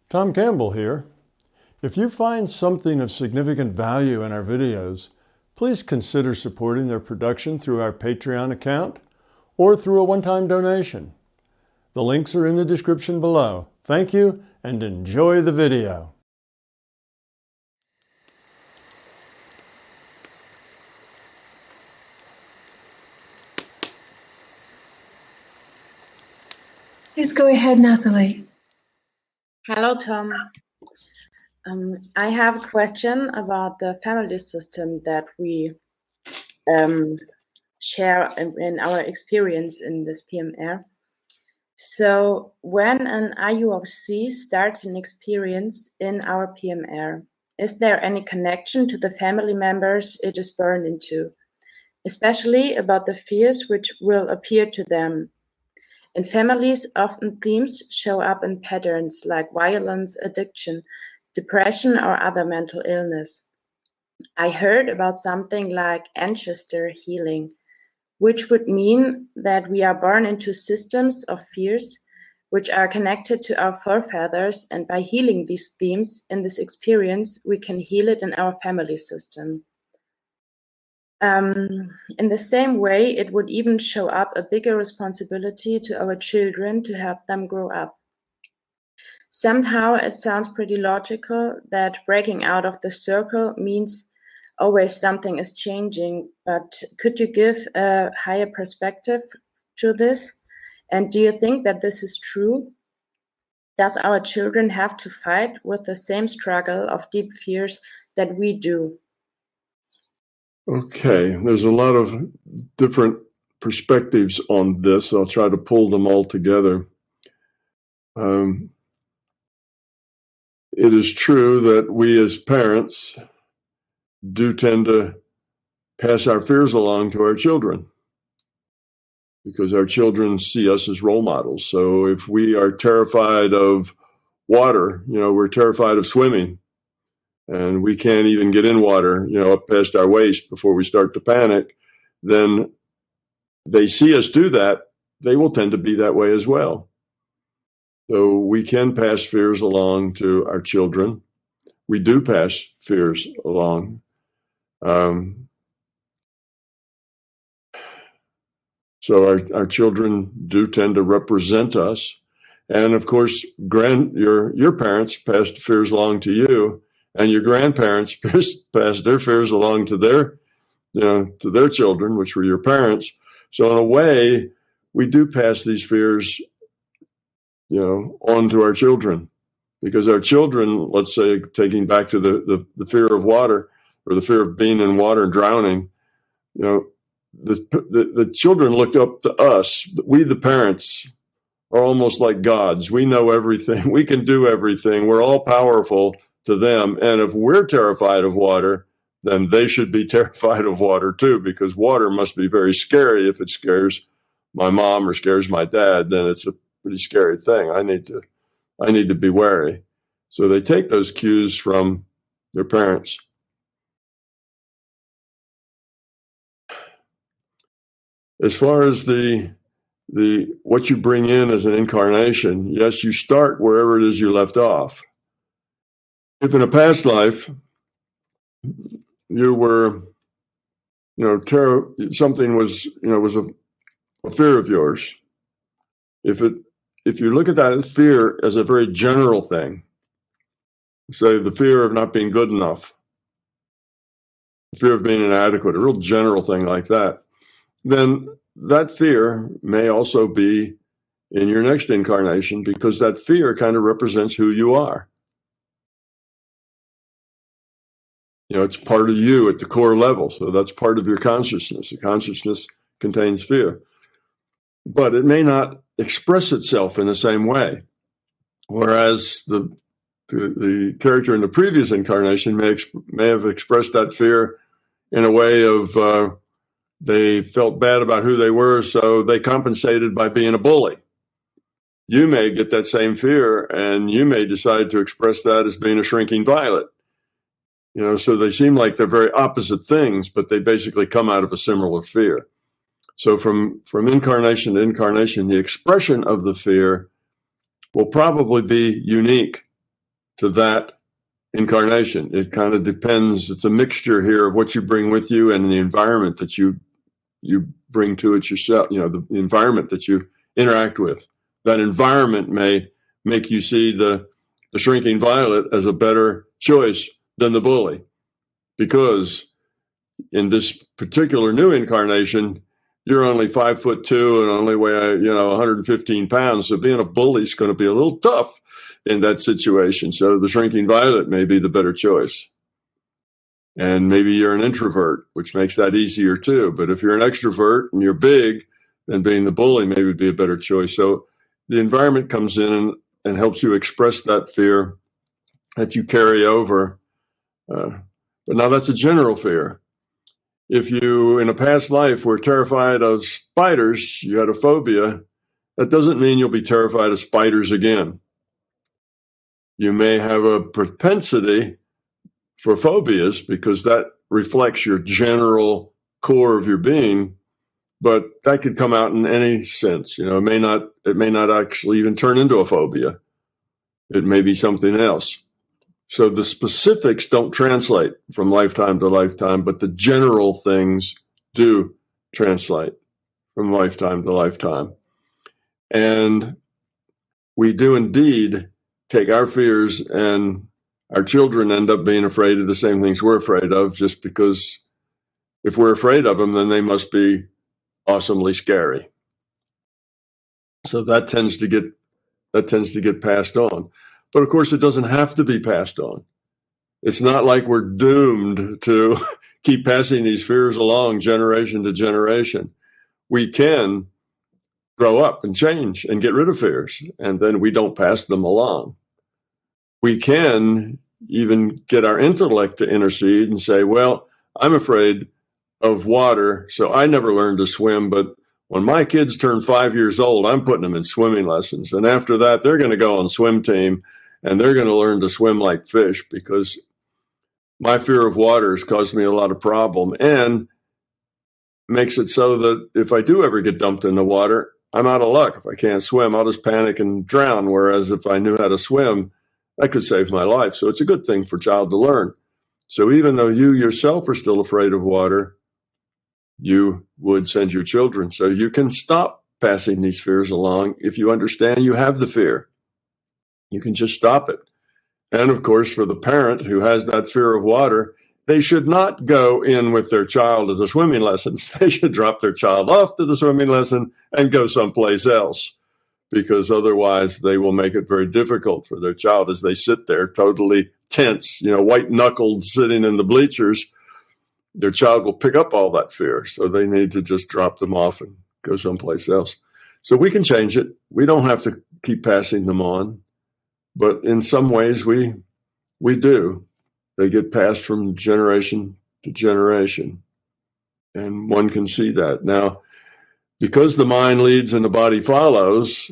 Tom Campbell here. If you find something of significant value in our videos, please consider supporting their production through our Patreon account or through a one-time donation. The links are in the description below. Thank you and enjoy the video. Please go ahead, Nathalie. Hello, Tom. I have a question about the family system that we share in our experience in this PMR. So when an IUOC starts an experience in our PMR, is there any connection to the family members it is born into, especially about the fears which will appear to them? In families, often themes show up in patterns like violence, addiction, depression, or other mental illness. I heard about something like ancestor healing, which would mean that we are born into systems of fears which are connected to our forefathers, and by healing these themes in this experience, we can heal it in our family system. In the same way, it would even show up a bigger responsibility to our children to help them grow up. Somehow it sounds pretty logical that breaking out of the circle means always something is changing, but could you give a higher perspective to this? And do you think that this is true? Does our children have to fight with the same struggle of deep fears that we do? Okay, there's a lot of different perspectives on this. I'll try to pull them all together. It is true that we as parents do tend to pass our fears along to our children because our children see us as role models. So if we are terrified of water, we're terrified of swimming, and we can't even get in water, up past our waist before we start to panic, then they see us do that, they will tend to be that way as well. So we can pass fears along to our children. We do pass fears along. So our children do tend to represent us. And of course, your parents passed fears along to you, and your grandparents passed their fears along to their children, which were your parents. So in a way, we do pass these fears, on to our children, because our children, let's say, taking back to the fear of water, or the fear of being in water and drowning, the children looked up to us. We, the parents, are almost like gods. We know everything. We can do everything. We're all powerful to them. And if we're terrified of water, then they should be terrified of water too, because water must be very scary. If it scares my mom or scares my dad, then it's a pretty scary thing. I need to be wary. So they take those cues from their parents. As far as the what you bring in as an incarnation, yes, you start wherever it is you left off. If in a past life you were, something was a fear of yours. If you look at that fear as a very general thing, say the fear of not being good enough, the fear of being inadequate, a real general thing like that, then that fear may also be in your next incarnation, because that fear kind of represents who you are. It's part of you at the core level. So that's part of your consciousness. The consciousness contains fear, but it may not express itself in the same way. Whereas the character in the previous incarnation may have expressed that fear in a way of they felt bad about who they were, so they compensated by being a bully. You may get that same fear, and you may decide to express that as being a shrinking violet. So they seem like they're very opposite things, but they basically come out of a similar fear. So from incarnation to incarnation, the expression of the fear will probably be unique to that incarnation. It kind of depends. It's a mixture here of what you bring with you and the environment that you bring to it yourself, the environment that you interact with. That environment may make you see the shrinking violet as a better choice than the bully, because in this particular new incarnation, you're only 5'2" and only weigh 115 pounds. So being a bully is going to be a little tough in that situation. So the shrinking violet may be the better choice. And maybe you're an introvert, which makes that easier too. But if you're an extrovert and you're big, then being the bully maybe would be a better choice. So the environment comes in and helps you express that fear that you carry over. But now that's a general fear. If you, in a past life, were terrified of spiders, you had a phobia, that doesn't mean you'll be terrified of spiders again. You may have a propensity for phobias because that reflects your general core of your being, but that could come out in any sense. It may not actually even turn into a phobia. It may be something else. So the specifics don't translate from lifetime to lifetime, but the general things do translate from lifetime to lifetime. And we do indeed take our fears, and our children end up being afraid of the same things we're afraid of, just because if we're afraid of them, then they must be awesomely scary. So that tends to get passed on. But of course, it doesn't have to be passed on. It's not like we're doomed to keep passing these fears along generation to generation. We can grow up and change and get rid of fears, and then we don't pass them along. We can even get our intellect to intercede and say, well, I'm afraid of water, so I never learned to swim, but when my kids turn 5 years old, I'm putting them in swimming lessons. And after that, they're going to go on swim team, and they're going to learn to swim like fish, because my fear of water has caused me a lot of problem and makes it so that if I do ever get dumped in the water, I'm out of luck. If I can't swim, I'll just panic and drown. Whereas if I knew how to swim, that could save my life. So it's a good thing for a child to learn. So even though you yourself are still afraid of water, you would send your children. So you can stop passing these fears along if you understand you have the fear. You can just stop it. And of course, for the parent who has that fear of water, they should not go in with their child to the swimming lessons. They should drop their child off to the swimming lesson and go someplace else, because otherwise they will make it very difficult for their child as they sit there totally tense, white-knuckled, sitting in the bleachers. Their child will pick up all that fear. So they need to just drop them off and go someplace else. So we can change it. We don't have to keep passing them on. But in some ways, we do. They get passed from generation to generation. And one can see that. Now, because the mind leads and the body follows,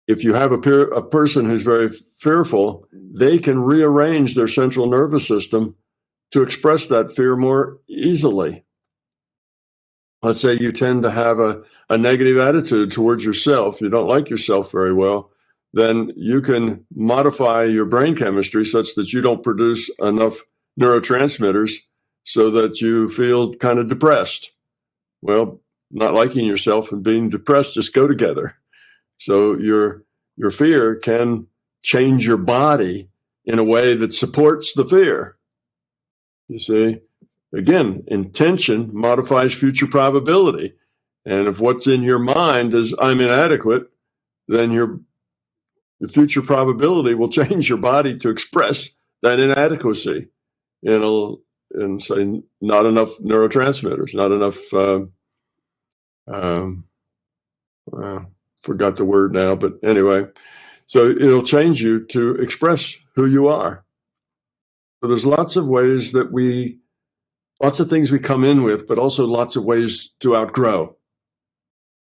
if you have a person who's very fearful, they can rearrange their central nervous system to express that fear more easily. Let's say you tend to have a negative attitude towards yourself. You don't like yourself very well. Then you can modify your brain chemistry such that you don't produce enough neurotransmitters so that you feel kind of depressed. Well, not liking yourself and being depressed just go together. So your fear can change your body in a way that supports the fear. You see, again, intention modifies future probability. And if what's in your mind is I'm inadequate, then the future probability will change your body to express that inadequacy and say not enough neurotransmitters, not enough, forgot the word now, but anyway, so it'll change you to express who you are. So there's lots of things we come in with, but also lots of ways to outgrow.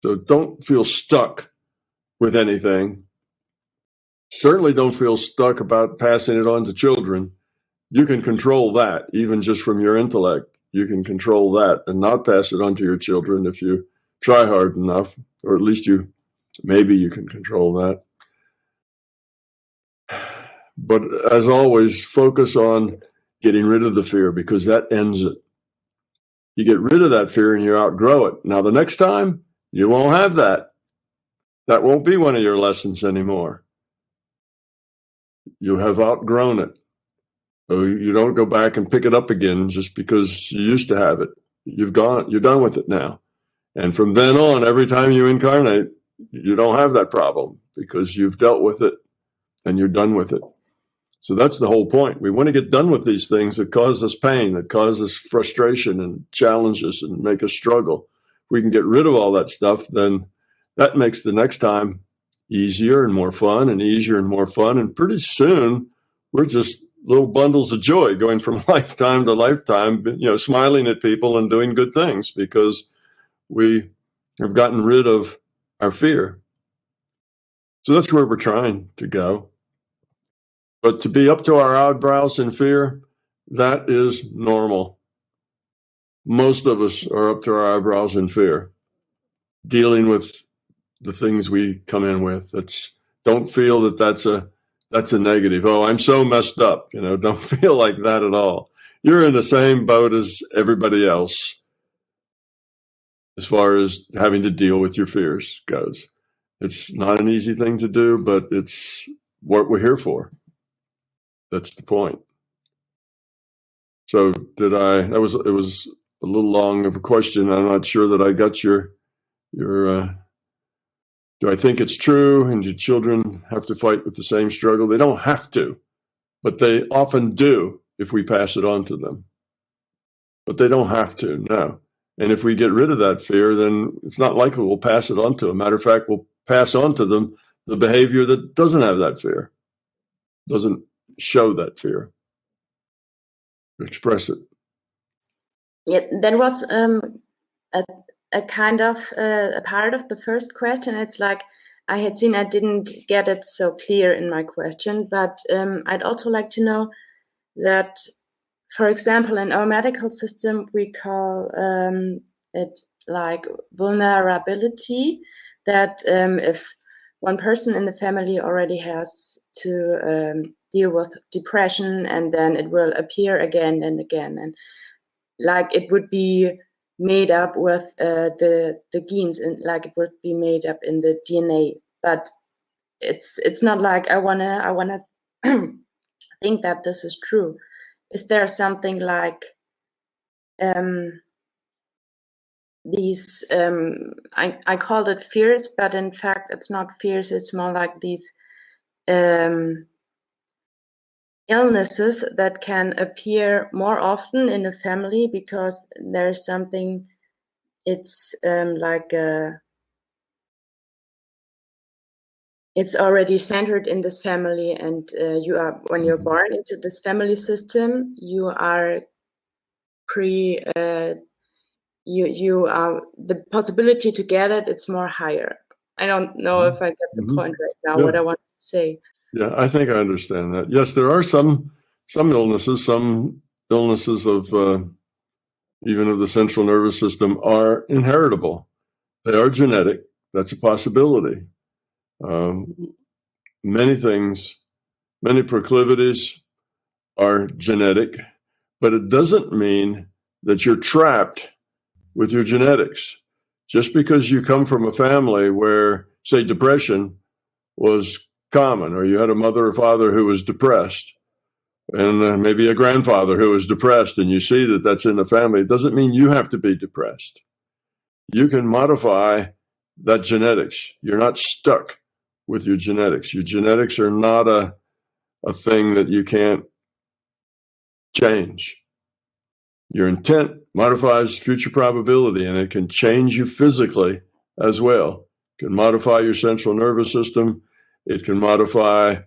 So don't feel stuck with anything. Certainly don't feel stuck about passing it on to children. You can control that, even just from your intellect. You can control that and not pass it on to your children if you try hard enough, or at least maybe you can control that. But as always, focus on getting rid of the fear, because that ends it. You get rid of that fear and you outgrow it. Now, the next time, you won't have that. That won't be one of your lessons anymore. You have outgrown it. So you don't go back and pick it up again just because you used to have it. You're done with it now. And from then on, every time you incarnate, you don't have that problem because you've dealt with it and you're done with it. So that's the whole point. We want to get done with these things that cause us pain, that cause us frustration and challenges and make us struggle. If we can get rid of all that stuff, then that makes the next time easier and more fun and easier and more fun. And pretty soon, we're just little bundles of joy going from lifetime to lifetime, smiling at people and doing good things because we have gotten rid of our fear. So that's where we're trying to go. But to be up to our eyebrows in fear, that is normal. Most of us are up to our eyebrows in fear, dealing with the things we come in with. Don't feel that that's a negative. Oh, I'm so messed up. Don't feel like that at all. You're in the same boat as everybody else as far as having to deal with your fears goes. It's not an easy thing to do, but it's what we're here for. That's the point. So it was a little long of a question. I'm not sure that I got your do I think it's true and do children have to fight with the same struggle? They don't have to, but they often do if we pass it on to them. But they don't have to, no. And if we get rid of that fear, then it's not likely we'll pass it on to them. Matter of fact, we'll pass on to them the behavior that doesn't have that fear, doesn't show that fear, express it. Yeah, that was a kind of a part of the first question. It's like I had seen I didn't get it so clear in my question, but I'd also like to know that, for example, in our medical system, we call it like vulnerability, that if one person in the family already has to deal with depression, and then it will appear again and again, and like it would be made up with the genes, and like it would be made up in the DNA. But it's not like I wanna think that this is true. Is there something like these I called it fears, but in fact it's not fears, it's more like these illnesses that can appear more often in a family because there's something, it's like it's already centered in this family, and when you're born into this family system, you are you are, the possibility to get it, it's more higher. I don't know if I get the point right now, what I want to say. Yeah, I think I understand that. Yes, there are some illnesses of even of the central nervous system are inheritable. They are genetic. That's a possibility. Many things, many proclivities are genetic, but it doesn't mean that you're trapped with your genetics. Just because you come from a family where, say, depression was common, or you had a mother or father who was depressed, and maybe a grandfather who was depressed, and you see that that's in the family, it doesn't mean you have to be depressed. You can modify that genetics. You're not stuck with your genetics. Your genetics are not a thing that you can't change. Your intent modifies future probability, and it can change you physically as well. It can modify your central nervous system. It can modify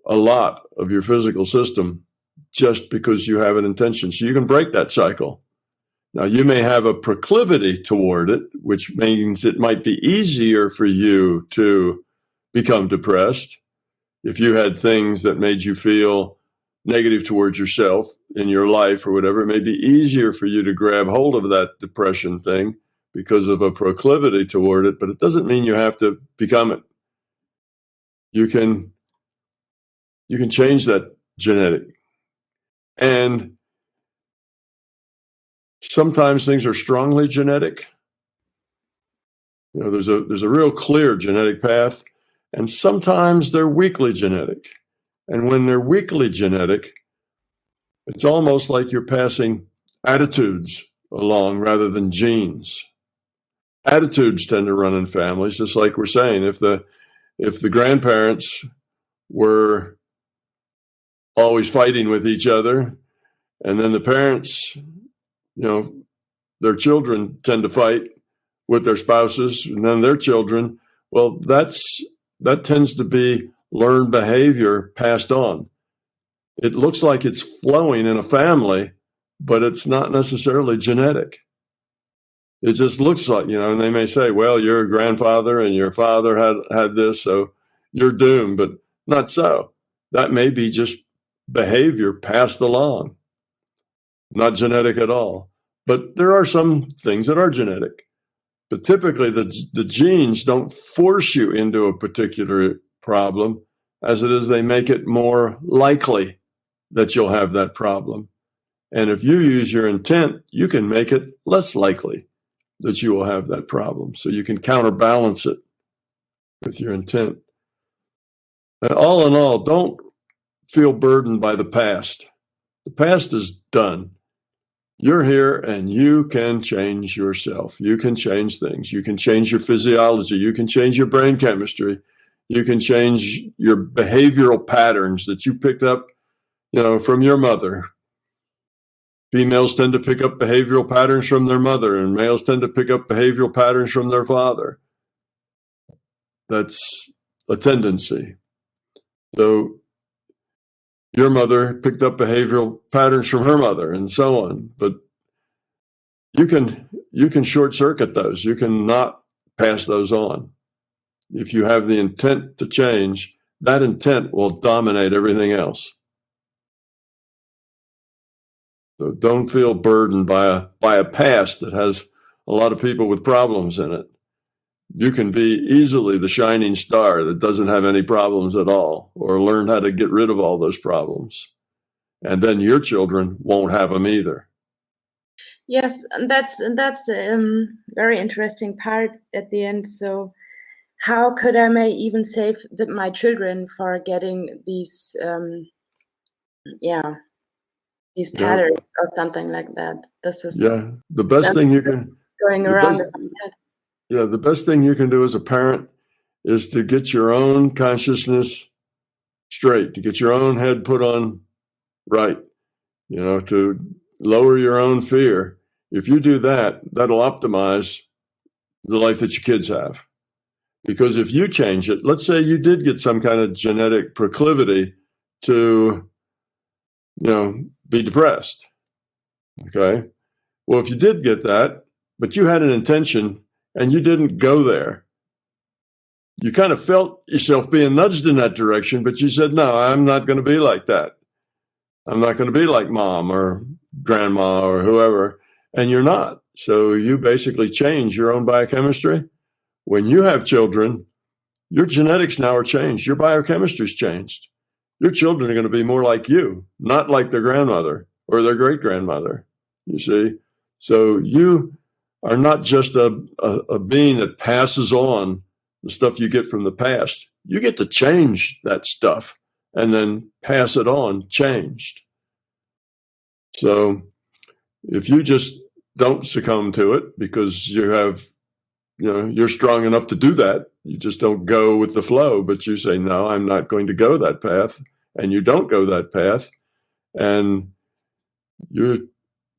a lot of your physical system just because you have an intention. So you can break that cycle. Now, you may have a proclivity toward it, which means it might be easier for you to become depressed. If you had things that made you feel negative towards yourself in your life or whatever, it may be easier for you to grab hold of that depression thing because of a proclivity toward it, but it doesn't mean you have to become it. You can you can change that genetic. And sometimes things are strongly genetic. You know, there's a real clear genetic path, and sometimes they're weakly genetic. And when they're weakly genetic, it's almost like you're passing attitudes along rather than genes. Attitudes tend to run in families, just like we're saying. If the grandparents were always fighting with each other, and then the parents, their children tend to fight with their spouses, and then their children, well, that tends to be learned behavior passed on. It looks like it's flowing in a family, but it's not necessarily genetic. It just looks like, and they may say, well, your grandfather and your father had this, so you're doomed, but not so. That may be just behavior passed along, not genetic at all. But there are some things that are genetic. But typically the genes don't force you into a particular problem, as it is they make it more likely that you'll have that problem. And if you use your intent, you can make it less likely that you will have that problem. So you can counterbalance it with your intent. And all in all, don't feel burdened by the past. The past is done. You're here and you can change yourself. You can change things. You can change your physiology. You can change your brain chemistry. You can change your behavioral patterns that you picked up, from your mother. Females tend to pick up behavioral patterns from their mother, and males tend to pick up behavioral patterns from their father. That's a tendency. So your mother picked up behavioral patterns from her mother, and so on. But you can short circuit those. You can not pass those on. If you have the intent to change, that intent will dominate everything else. So don't feel burdened by a past that has a lot of people with problems in it. You can be easily the shining star that doesn't have any problems at all, or learn how to get rid of all those problems. And then your children won't have them either. Yes, and that's very interesting part at the end. So how could I may even save my children for getting these patterns or something like that? This is the best thing you can going around. The best thing you can do as a parent is to get your own consciousness straight, to get your own head put on right, to lower your own fear. If you do that, that'll optimize the life that your kids have. Because if you change it, let's say you did get some kind of genetic proclivity to, be depressed. Okay. Well, if you did get that, but you had an intention and you didn't go there, you kind of felt yourself being nudged in that direction, but you said, no, I'm not going to be like that. I'm not going to be like mom or grandma or whoever. And you're not. So you basically change your own biochemistry. When you have children, your genetics now are changed. Your biochemistry's changed. Your children are going to be more like you, not like their grandmother or their great grandmother. You see? So you are not just a being that passes on the stuff you get from the past. You get to change that stuff and then pass it on changed. So if you just don't succumb to it because you have, you're strong enough to do that, you just don't go with the flow, but you say, no, I'm not going to go that path. And you don't go that path. And your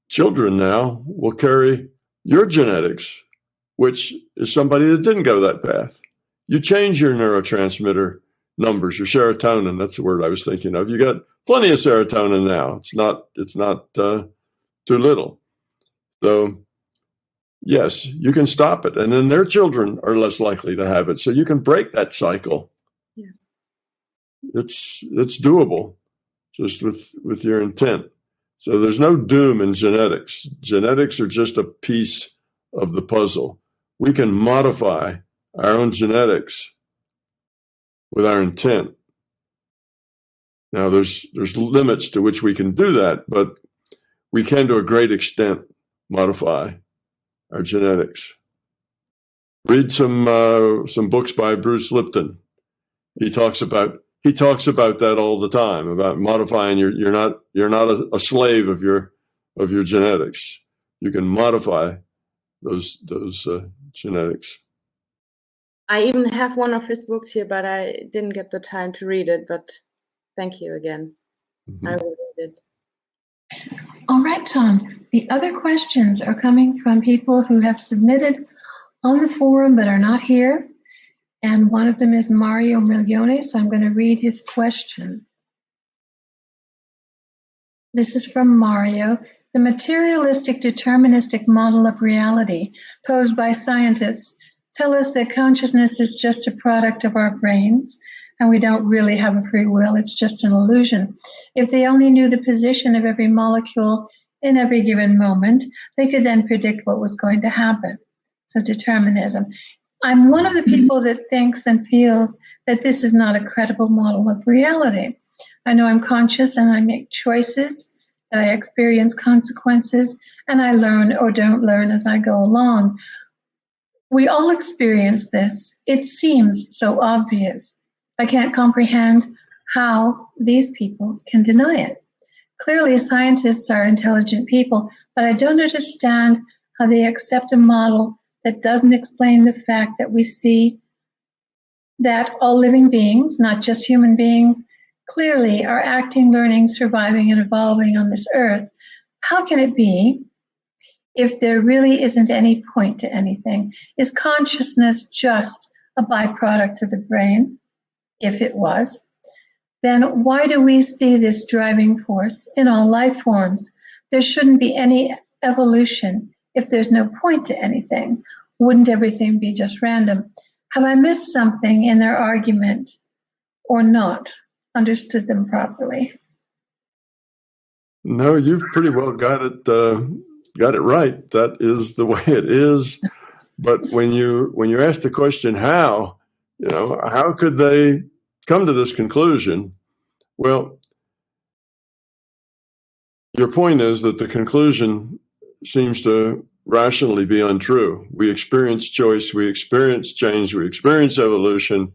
children now will carry your genetics, which is somebody that didn't go that path. You change your neurotransmitter numbers, your serotonin. That's the word I was thinking of. You got plenty of serotonin now. It's not too little. So yes, you can stop it. And then their children are less likely to have it. So you can break that cycle. Yes. It's doable just with your intent. So there's no doom in genetics. Genetics are just a piece of the puzzle. We can modify our own genetics with our intent. Now, there's limits to which we can do that, but we can, to a great extent, modify our genetics. Read some books by Bruce Lipton. He talks about that all the time, about modifying you're not a slave of your genetics. You can modify those genetics. I even have one of his books here, but I didn't get the time to read it. But thank you again. I will read it. All right, Tom. The other questions are coming from people who have submitted on the forum but are not here. And one of them is Mario Milione, so I'm going to read his question. This is from Mario. The materialistic deterministic model of reality posed by scientists tell us that consciousness is just a product of our brains, and we don't really have a free will. It's just an illusion. If they only knew the position of every molecule in every given moment, they could then predict what was going to happen. So determinism. I'm one of the people that thinks and feels that this is not a credible model of reality. I know I'm conscious and I make choices, and I experience consequences, and I learn or don't learn as I go along. We all experience this. It seems so obvious. I can't comprehend how these people can deny it. Clearly, scientists are intelligent people, but I don't understand how they accept a model that doesn't explain the fact that we see that all living beings, not just human beings, clearly are acting, learning, surviving, and evolving on this earth. How can it be if there really isn't any point to anything? Is consciousness just a byproduct of the brain? If it was, then why do we see this driving force in all life forms? There shouldn't be any evolution if there's no point to anything. Wouldn't everything be just random? Have I missed something in their argument or not understood them properly? No, you've pretty well got it right. That is the way it is. But when you ask the question, how could they come to this conclusion? Well, your point is that the conclusion seems to rationally be untrue. We experience choice, we experience change, we experience evolution,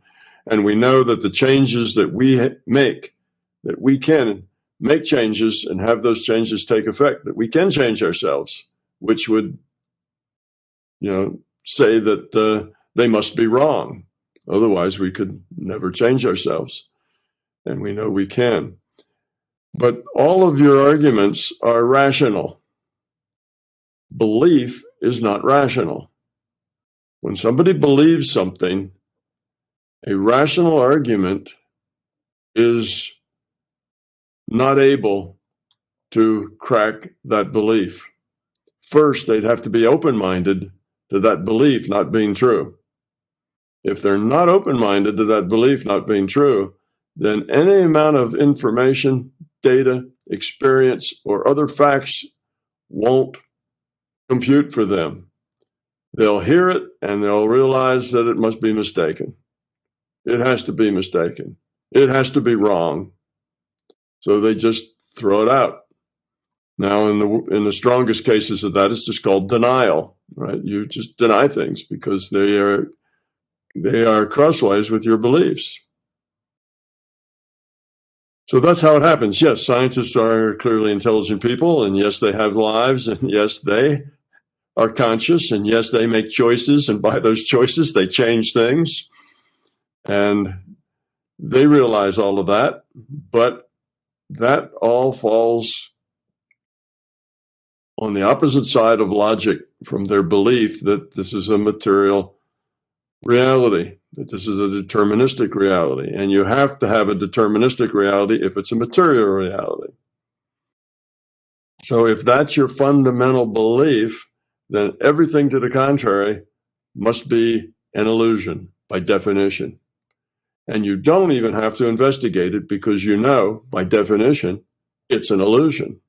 and we know that the changes that we make, that we can make changes and have those changes take effect, that we can change ourselves, which would, say that they must be wrong. Otherwise, we could never change ourselves. And we know we can. But all of your arguments are rational. Belief is not rational. When somebody believes something, a rational argument is not able to crack that belief. First, they'd have to be open-minded to that belief not being true. If they're not open-minded to that belief not being true, then any amount of information, data, experience, or other facts won't compute for them. They'll hear it and they'll realize that it must be mistaken. It has to be mistaken. It has to be wrong. So they just throw it out. Now, in the strongest cases of that, it's just called denial, right? You just deny things because they are crosswise with your beliefs. So that's how it happens. Yes, scientists are clearly intelligent people, and yes, they have lives, and yes, they are conscious, and yes, they make choices, and by those choices, they change things, and they realize all of that, but that all falls on the opposite side of logic from their belief that this is a material reality, that this is a deterministic reality. And you have to have a deterministic reality if it's a material reality. So if that's your fundamental belief, then everything to the contrary must be an illusion by definition. And you don't even have to investigate it because you know, by definition, it's an illusion.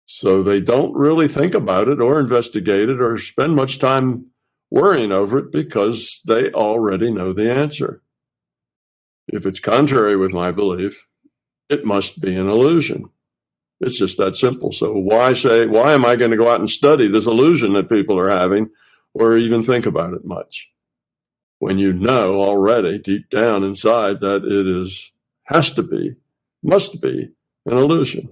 So they don't really think about it or investigate it or spend much time worrying over it because they already know the answer. If it's contrary with my belief, it must be an illusion. It's just that simple. So why am I going to go out and study this illusion that people are having or even think about it much? When you know already deep down inside that it must be an illusion.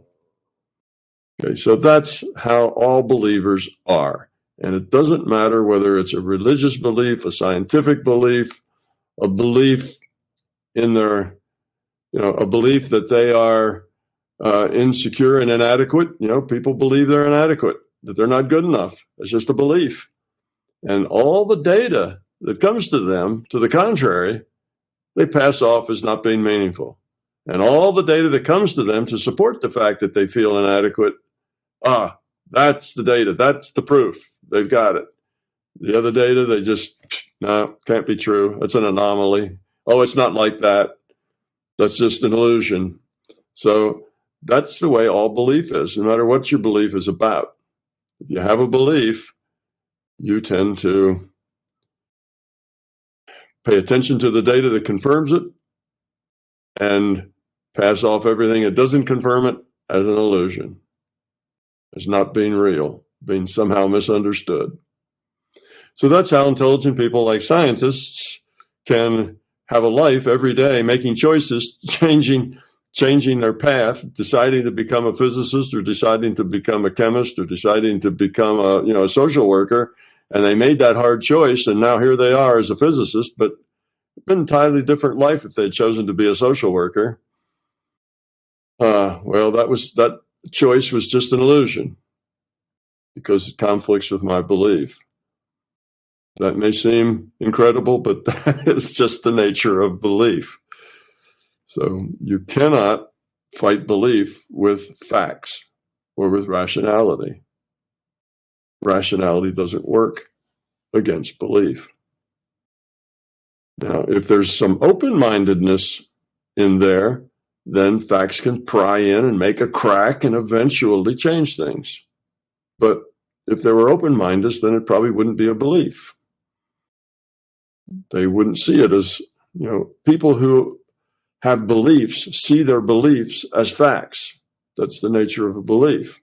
Okay, so that's how all believers are. And it doesn't matter whether it's a religious belief, a scientific belief, a belief in their, a belief that they are insecure and inadequate. People believe they're inadequate, that they're not good enough. It's just a belief. And all the data that comes to them, to the contrary, they pass off as not being meaningful. And all the data that comes to them to support the fact that they feel inadequate, that's the data. That's the proof. They've got it. The other data, they just, no, can't be true. It's an anomaly. Oh, it's not like that. That's just an illusion. So that's the way all belief is, no matter what your belief is about. If you have a belief, you tend to pay attention to the data that confirms it and pass off everything that doesn't confirm it as an illusion, as not being real, being somehow misunderstood. So that's how intelligent people like scientists can have a life every day, making choices, changing their path, deciding to become a physicist or deciding to become a chemist or deciding to become a social worker. And they made that hard choice, and now here they are as a physicist, but it's been an entirely different life if they'd chosen to be a social worker. That choice was just an illusion because it conflicts with my belief. That may seem incredible, but that is just the nature of belief. So you cannot fight belief with facts or with rationality. Rationality doesn't work against belief. Now, if there's some open-mindedness in there, then facts can pry in and make a crack and eventually change things. But if they were open-minded, then it probably wouldn't be a belief. They wouldn't see it as, people who have beliefs see their beliefs as facts. That's the nature of a belief.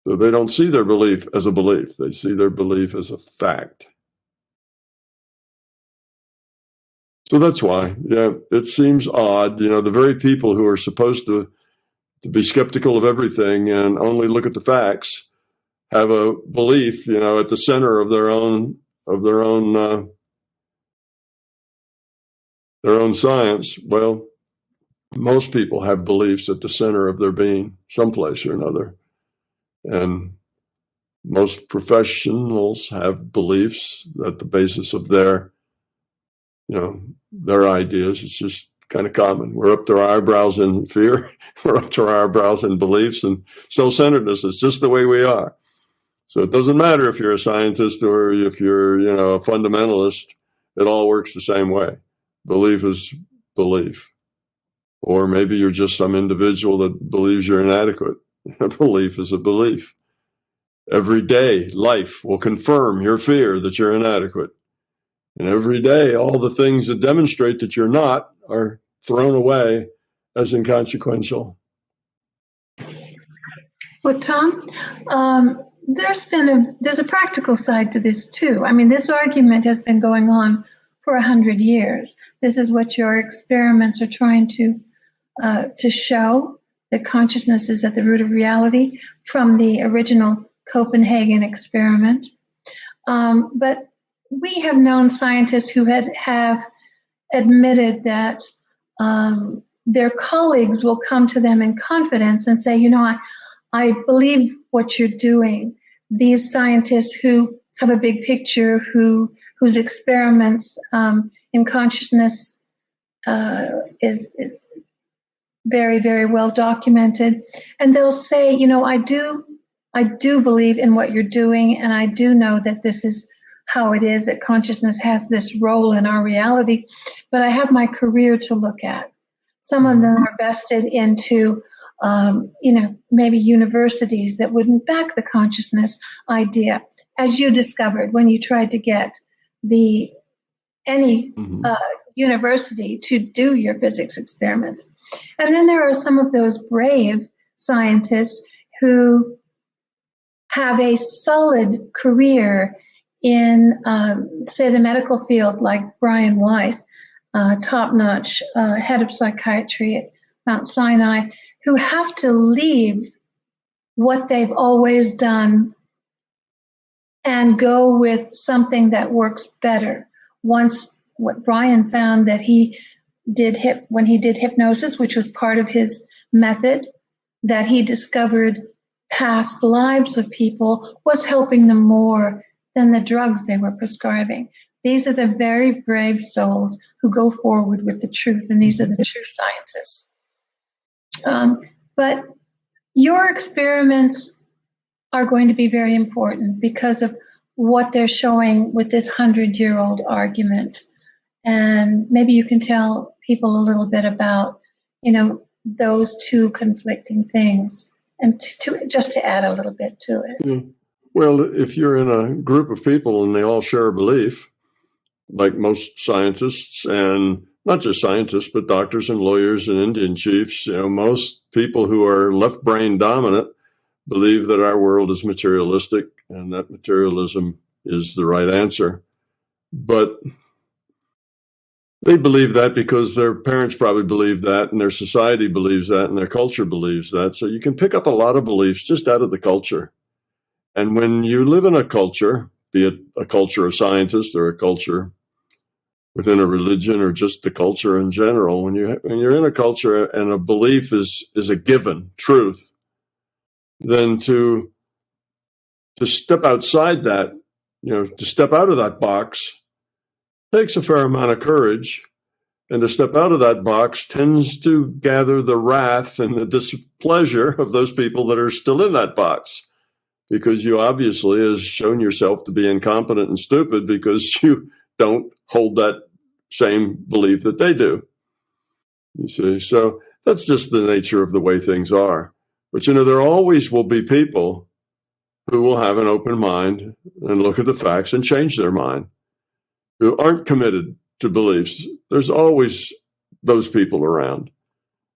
So they don't see their belief as a belief. They see their belief as a fact. So that's why, it seems odd, the very people who are supposed to be skeptical of everything and only look at the facts have a belief, at the center of their own science. Well, most people have beliefs at the center of their being, someplace or another. And most professionals have beliefs at the basis of their ideas. It's just kind of common. We're up to our eyebrows in fear. We're up to our eyebrows in beliefs and self-centeredness. It's just the way we are. So it doesn't matter if you're a scientist or if you're, a fundamentalist. It all works the same way. Belief is belief. Or maybe you're just some individual that believes you're inadequate. A belief is a belief. Every day, life will confirm your fear that you're inadequate. And every day, all the things that demonstrate that you're not are thrown away as inconsequential. Well, Tom, there's a practical side to this too. I mean, this argument has been going on for 100 years. This is what your experiments are trying to show, that consciousness is at the root of reality from the original Copenhagen experiment. But we have known scientists who have admitted that their colleagues will come to them in confidence and say, I believe what you're doing. These scientists who have a big picture, whose experiments in consciousness is very, very well documented, and they'll say, I do believe in what you're doing, and I do know that this is how it is, that consciousness has this role in our reality, but I have my career to look at. Some of them are vested into, maybe universities that wouldn't back the consciousness idea, as you discovered when you tried to get the any university to do your physics experiments. And then there are some of those brave scientists who have a solid career in, say, the medical field, like Brian Weiss, top-notch head of psychiatry at Mount Sinai, who have to leave what they've always done and go with something that works better. Once, what Brian found that he did when he did hypnosis, which was part of his method, that he discovered past lives of people was helping them more than the drugs they were prescribing. These are the very brave souls who go forward with the truth, and these are the true scientists. But your experiments are going to be very important because of what they're showing with this 100-year-old argument. And maybe you can tell people a little bit about, those two conflicting things, and just to add a little bit to it. Yeah. Well, if you're in a group of people and they all share a belief, like most scientists, and not just scientists, but doctors and lawyers and Indian chiefs, most people who are left brain dominant believe that our world is materialistic and that materialism is the right answer. But they believe that because their parents probably believe that, and their society believes that, and their culture believes that. So you can pick up a lot of beliefs just out of the culture. And when you live in a culture, be it a culture of scientists or a culture within a religion or just the culture in general, when you're in a culture and a belief is a given truth, then to step outside that, to step out of that box takes a fair amount of courage. And to step out of that box tends to gather the wrath and the displeasure of those people that are still in that box, because you obviously have shown yourself to be incompetent and stupid because you don't hold that same belief that they do. You see, so that's just the nature of the way things are. But, there always will be people who will have an open mind and look at the facts and change their mind, who aren't committed to beliefs. There's always those people around,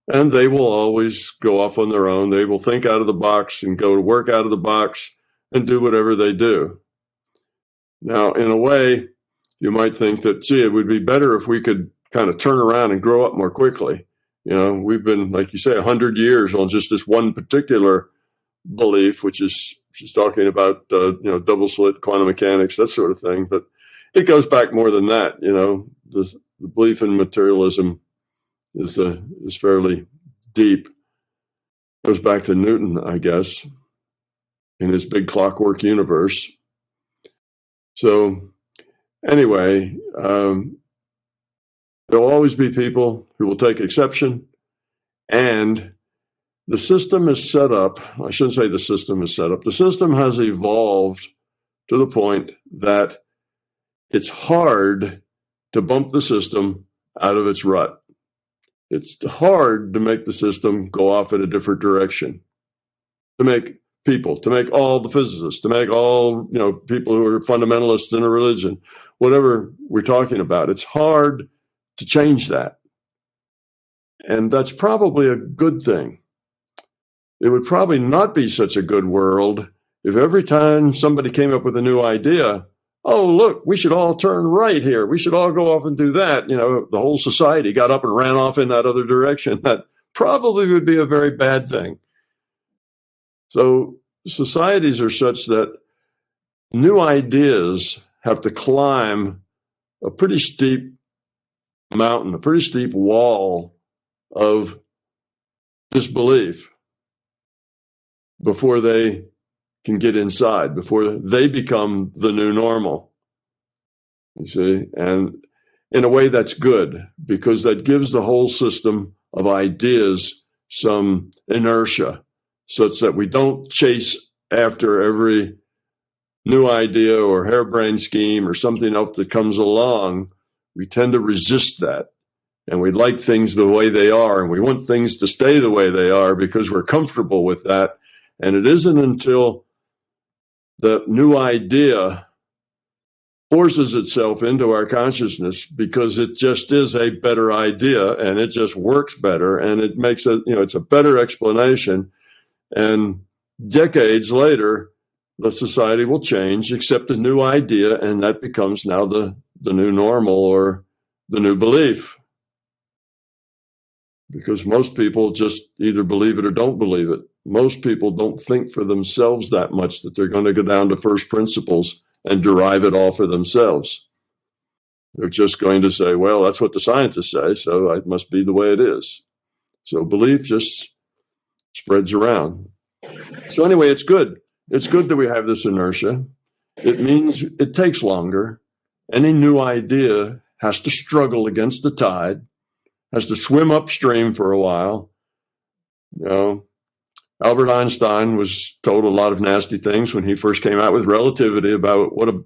and they will always go off on their own. They will think out of the box and go to work out of the box and do whatever they do. Now, in a way, you might think that, gee, it would be better if we could kind of turn around and grow up more quickly. We've been, like you say, 100 years on just this one particular belief, which is she's talking about, double slit, quantum mechanics, that sort of thing. But it goes back more than that. The belief in materialism is fairly deep. It goes back to Newton, I guess, in his big clockwork universe. So anyway, there'll always be people who will take exception, and the system is set up. I shouldn't say the system is set up. The system has evolved to the point that it's hard to bump the system out of its rut. It's hard to make the system go off in a different direction, to make all the physicists, to make all, people who are fundamentalists in a religion, whatever we're talking about. It's hard to change that. And that's probably a good thing. It would probably not be such a good world if every time somebody came up with a new idea, oh, look, we should all turn right here. We should all go off and do that. The whole society got up and ran off in that other direction. That probably would be a very bad thing. So societies are such that new ideas have to climb a pretty steep mountain, a pretty steep wall of disbelief before they can get inside, before they become the new normal. You see, and in a way that's good, because that gives the whole system of ideas some inertia, such that we don't chase after every new idea or harebrained scheme or something else that comes along. We tend to resist that. And we like things the way they are, and we want things to stay the way they are because we're comfortable with that. And it isn't until the new idea forces itself into our consciousness because it just is a better idea and it just works better and it makes it, it's a better explanation. And decades later, the society will change, accept a new idea, and that becomes now the new normal or the new belief. Because most people just either believe it or don't believe it. Most people don't think for themselves that much that they're going to go down to first principles and derive it all for themselves. They're just going to say, well, that's what the scientists say, so it must be the way it is. So belief just spreads around. So anyway, it's good. It's good that we have this inertia. It means it takes longer. Any new idea has to struggle against the tide, has to swim upstream for a while. Albert Einstein was told a lot of nasty things when he first came out with relativity about what a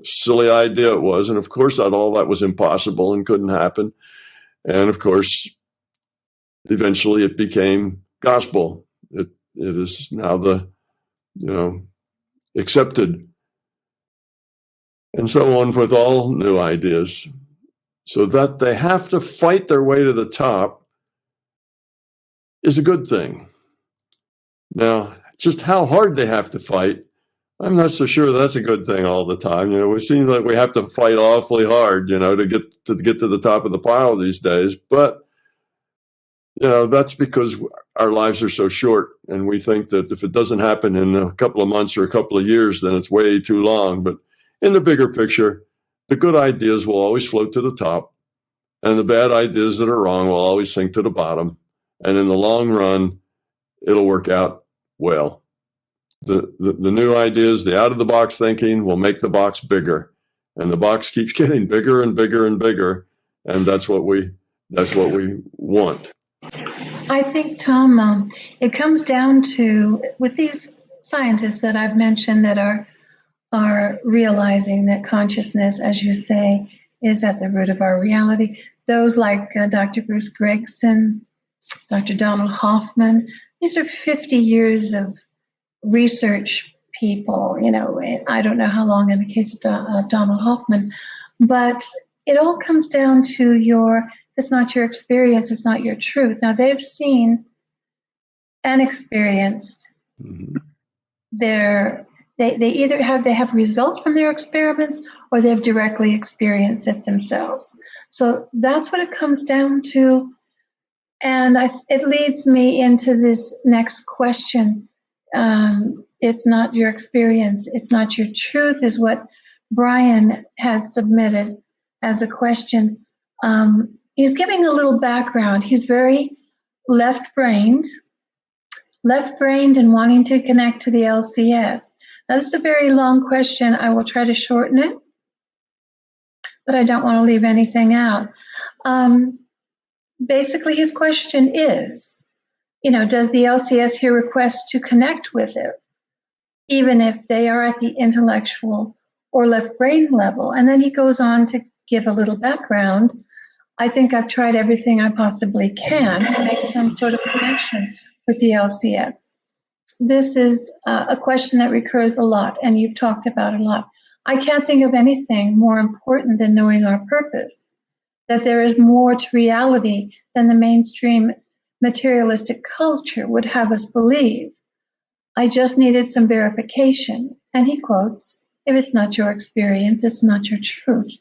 silly idea it was. And of course, all that was impossible and couldn't happen. And of course, eventually it became gospel. It is now the, accepted. And so on with all new ideas. So that they have to fight their way to the top is a good thing. Now, just how hard they have to fight, I'm not so sure that's a good thing all the time. It seems like we have to fight awfully hard, to get to the top of the pile these days. But, that's because our lives are so short and we think that if it doesn't happen in a couple of months or a couple of years, then it's way too long. But in the bigger picture, the good ideas will always float to the top and the bad ideas that are wrong will always sink to the bottom. And in the long run, it'll work out well. The new ideas, the out-of-the-box thinking will make the box bigger. And the box keeps getting bigger and bigger and bigger. And that's what we want. I think, Tom, it comes down to, with these scientists that I've mentioned that are realizing that consciousness, as you say, is at the root of our reality. Those like Dr. Bruce Gregson, Dr. Donald Hoffman, these are 50 years of research people. I don't know how long in the case of Donald Hoffman, but it all comes down to it's not your experience, it's not your truth. Now, they've seen and experienced they either have results from their experiments or they've directly experienced it themselves. So that's what it comes down to. And it leads me into this next question. It's not your experience, it's not your truth, is what Brian has submitted as a question. He's giving a little background. He's very left-brained and wanting to connect to the LCS. Now, this is a very long question. I will try to shorten it, but I don't want to leave anything out. Basically, his question is, does the LCS hear requests to connect with it, even if they are at the intellectual or left brain level? And then he goes on to give a little background. I think I've tried everything I possibly can to make some sort of connection with the LCS. This is a question that recurs a lot, and you've talked about a lot. I can't think of anything more important than knowing our purpose, that there is more to reality than the mainstream materialistic culture would have us believe. I just needed some verification. And he quotes, if it's not your experience, it's not your truth.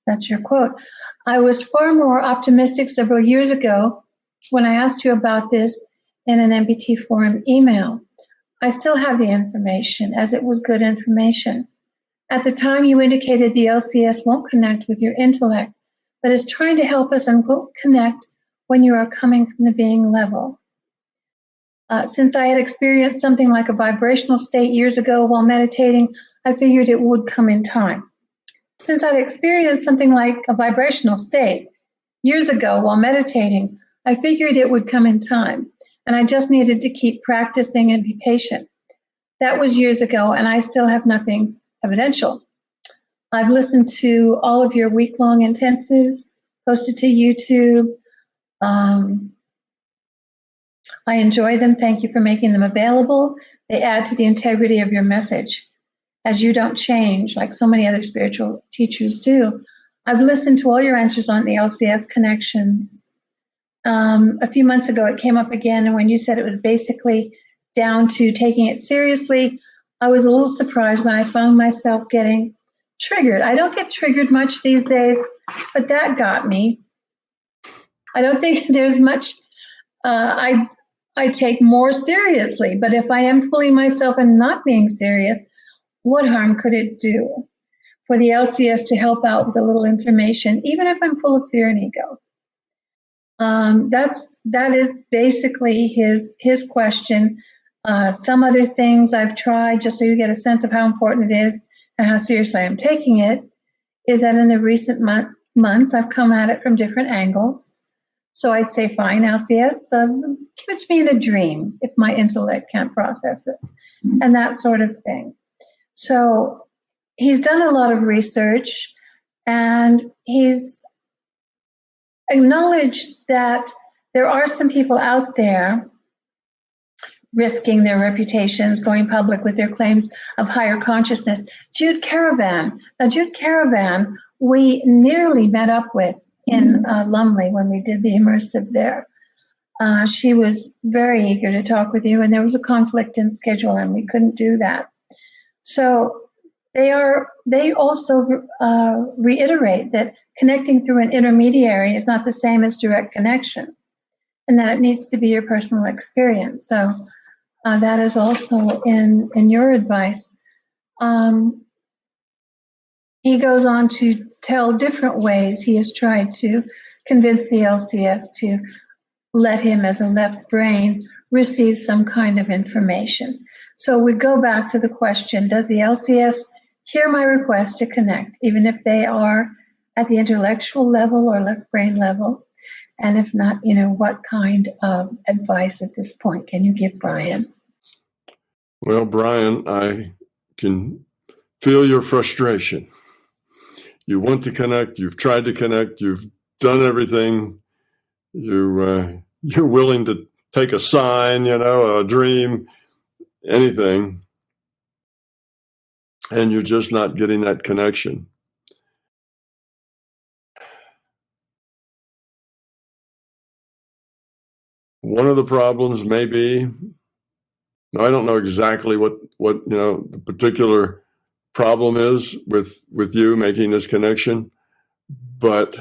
That's your quote. I was far more optimistic several years ago when I asked you about this in an MBT forum email. I still have the information, as it was good information. At the time, you indicated the LCS won't connect with your intellect, but is trying to help us, unquote, connect when you are coming from the being level. Since I had experienced something like a vibrational state years ago while meditating, I figured it would come in time. Since I'd experienced something like a vibrational state years ago while meditating, I figured it would come in time, and I just needed to keep practicing and be patient. That was years ago, and I still have nothing evidential. I've listened to all of your week-long intensives posted to YouTube. I enjoy them. Thank you for making them available. They add to the integrity of your message. as you don't change, like so many other spiritual teachers do. I've listened to all your answers on the LCS connections. A few months ago, it came up again, and when you said it was basically down to taking it seriously, I was a little surprised when I found myself getting triggered. I don't get triggered much these days, but that got me. I don't think there's much I take more seriously, but if I am fooling myself and not being serious, what harm could it do for the LCS to help out with a little information, even if I'm full of fear and ego? That is basically his question. Some other things I've tried, just so you get a sense of how important it is and how seriously I'm taking it, is that in the recent months I've come at it from different angles. So I'd say, fine, LCS, give it to me in a dream if my intellect can't process it, and that sort of thing. So he's done a lot of research, and he's acknowledged that there are some people out there risking their reputations, going public with their claims of higher consciousness. Jude Caravan. Now, Jude Caravan, we nearly met up with in Lumley when we did the immersive there. She was very eager to talk with you, and there was a conflict in schedule, and we couldn't do that. So they also reiterate that connecting through an intermediary is not the same as direct connection, and that it needs to be your personal experience. So that is also in your advice. He goes on to tell different ways he has tried to convince the LCS to let him, as a left brain, receive some kind of information. So we go back to the question, does the LCS hear my request to connect, even if they are at the intellectual level or left brain level? And if not, what kind of advice at this point can you give Brian? Well, Brian, I can feel your frustration. You want to connect, you've tried to connect, you've done everything, you're willing to take a sign, a dream, anything, and you're just not getting that connection. One of the problems may be, I don't know exactly what the particular problem is with you making this connection, but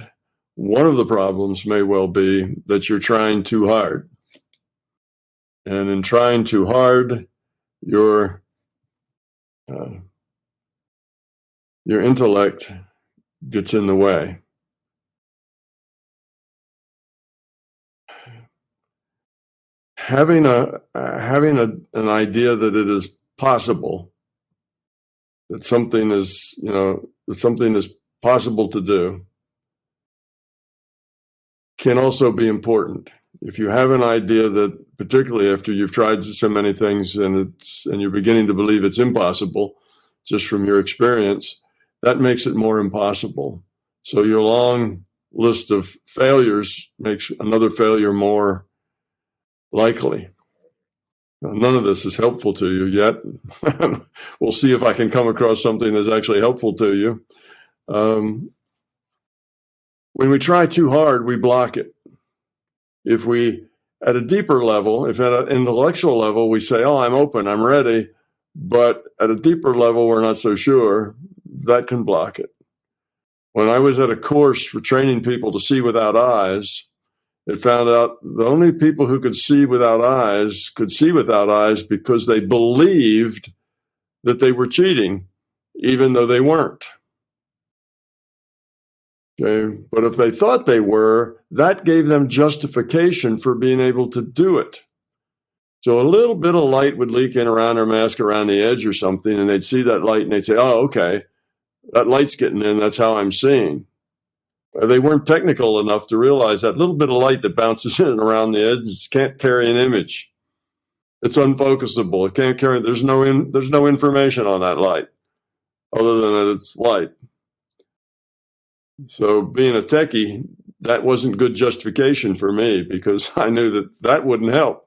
one of the problems may well be that you're trying too hard. And in trying too hard, your intellect gets in the way. Having an idea that it is possible, that something is possible to do, can also be important. If you have an idea that, particularly after you've tried so many things and you're beginning to believe it's impossible, just from your experience, that makes it more impossible. So your long list of failures makes another failure more likely. Now, none of this is helpful to you yet. We'll see if I can come across something that's actually helpful to you. When we try too hard, we block it. If we, at a deeper level, if at an intellectual level, we say, oh, I'm open, I'm ready, but at a deeper level, we're not so sure, that can block it. When I was at a course for training people to see without eyes, it found out the only people who could see without eyes because they believed that they were cheating, even though they weren't. Okay, but if they thought they were, that gave them justification for being able to do it. So a little bit of light would leak in around their mask around the edge or something, and they'd see that light and they'd say, oh, okay, that light's getting in, that's how I'm seeing. They weren't technical enough to realize that little bit of light that bounces in and around the edge can't carry an image. It's unfocusable. It can't carry, there's no information on that light other than that it's light. So being a techie, that wasn't good justification for me because I knew that wouldn't help.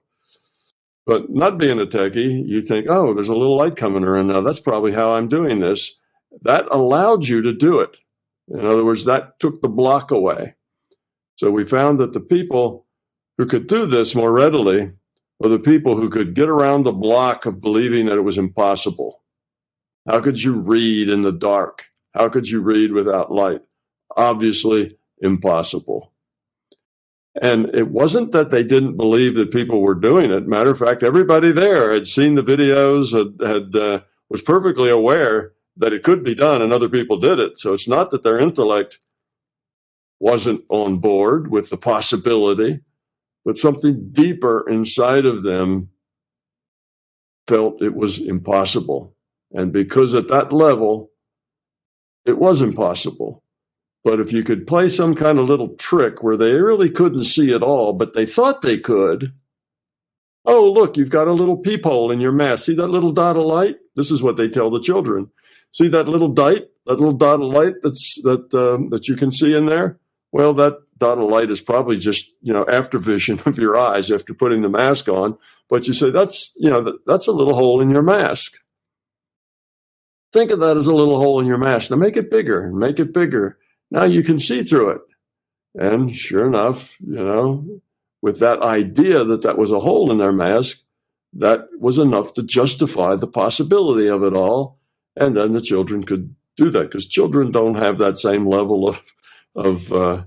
But not being a techie, you think, oh, there's a little light coming around now. That's probably how I'm doing this. That allowed you to do it. In other words, that took the block away. So we found that the people who could do this more readily were the people who could get around the block of believing that it was impossible. How could you read in the dark? How could you read without light? Obviously impossible. And it wasn't that they didn't believe that people were doing it. Matter of fact, everybody there had seen the videos, was perfectly aware that it could be done and other people did it. So it's not that their intellect wasn't on board with the possibility, but something deeper inside of them felt it was impossible. And because at that level, it was impossible. But if you could play some kind of little trick where they really couldn't see it all, but they thought they could. Oh, look, you've got a little peephole in your mask. See that little dot of light? This is what they tell the children. See that little dot of light that you can see in there? Well, that dot of light is probably just, after vision of your eyes after putting the mask on. But you say, that's a little hole in your mask. Think of that as a little hole in your mask. Now make it bigger and make it bigger. Now you can see through it. And sure enough, with that idea that was a hole in their mask, that was enough to justify the possibility of it all. And then the children could do that because children don't have that same level of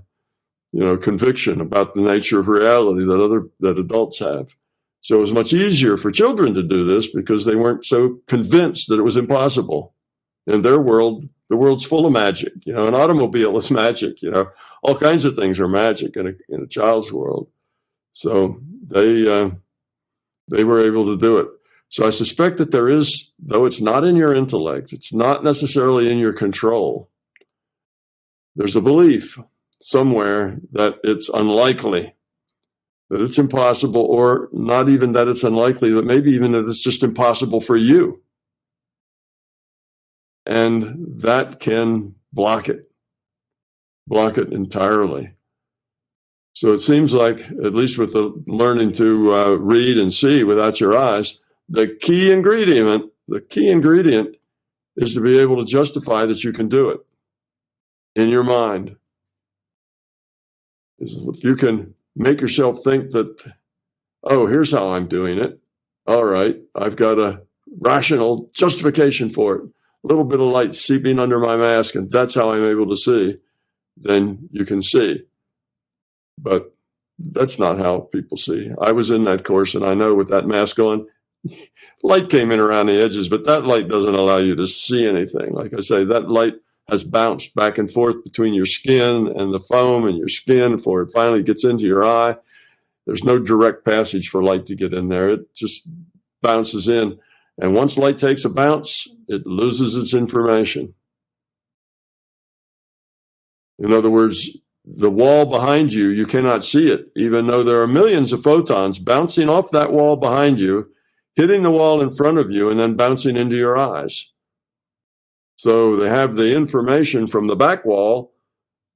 conviction about the nature of reality that adults have. So it was much easier for children to do this because they weren't so convinced that it was impossible. In their world, the world's full of magic. An automobile is magic. All kinds of things are magic in a child's world. So they were able to do it. So I suspect that there is, though it's not in your intellect, it's not necessarily in your control. There's a belief somewhere that it's unlikely, that it's impossible, or not even that it's unlikely, but maybe even that it's just impossible for you. And that can block it entirely. So it seems like, at least with the learning to read and see without your eyes, the key ingredient is to be able to justify that you can do it in your mind. If you can make yourself think that, oh, here's how I'm doing it. All right, I've got a rational justification for it. A little bit of light seeping under my mask, and that's how I'm able to see. Then you can see. But that's not how people see. I was in that course, and I know with that mask on, light came in around the edges, but that light doesn't allow you to see anything. Like I say, that light has bounced back and forth between your skin and the foam and your skin before it finally gets into your eye. There's no direct passage for light to get in there. It just bounces in. And once light takes a bounce, it loses its information. In other words, the wall behind you, you cannot see it, even though there are millions of photons bouncing off that wall behind you, hitting the wall in front of you, and then bouncing into your eyes. So they have the information from the back wall,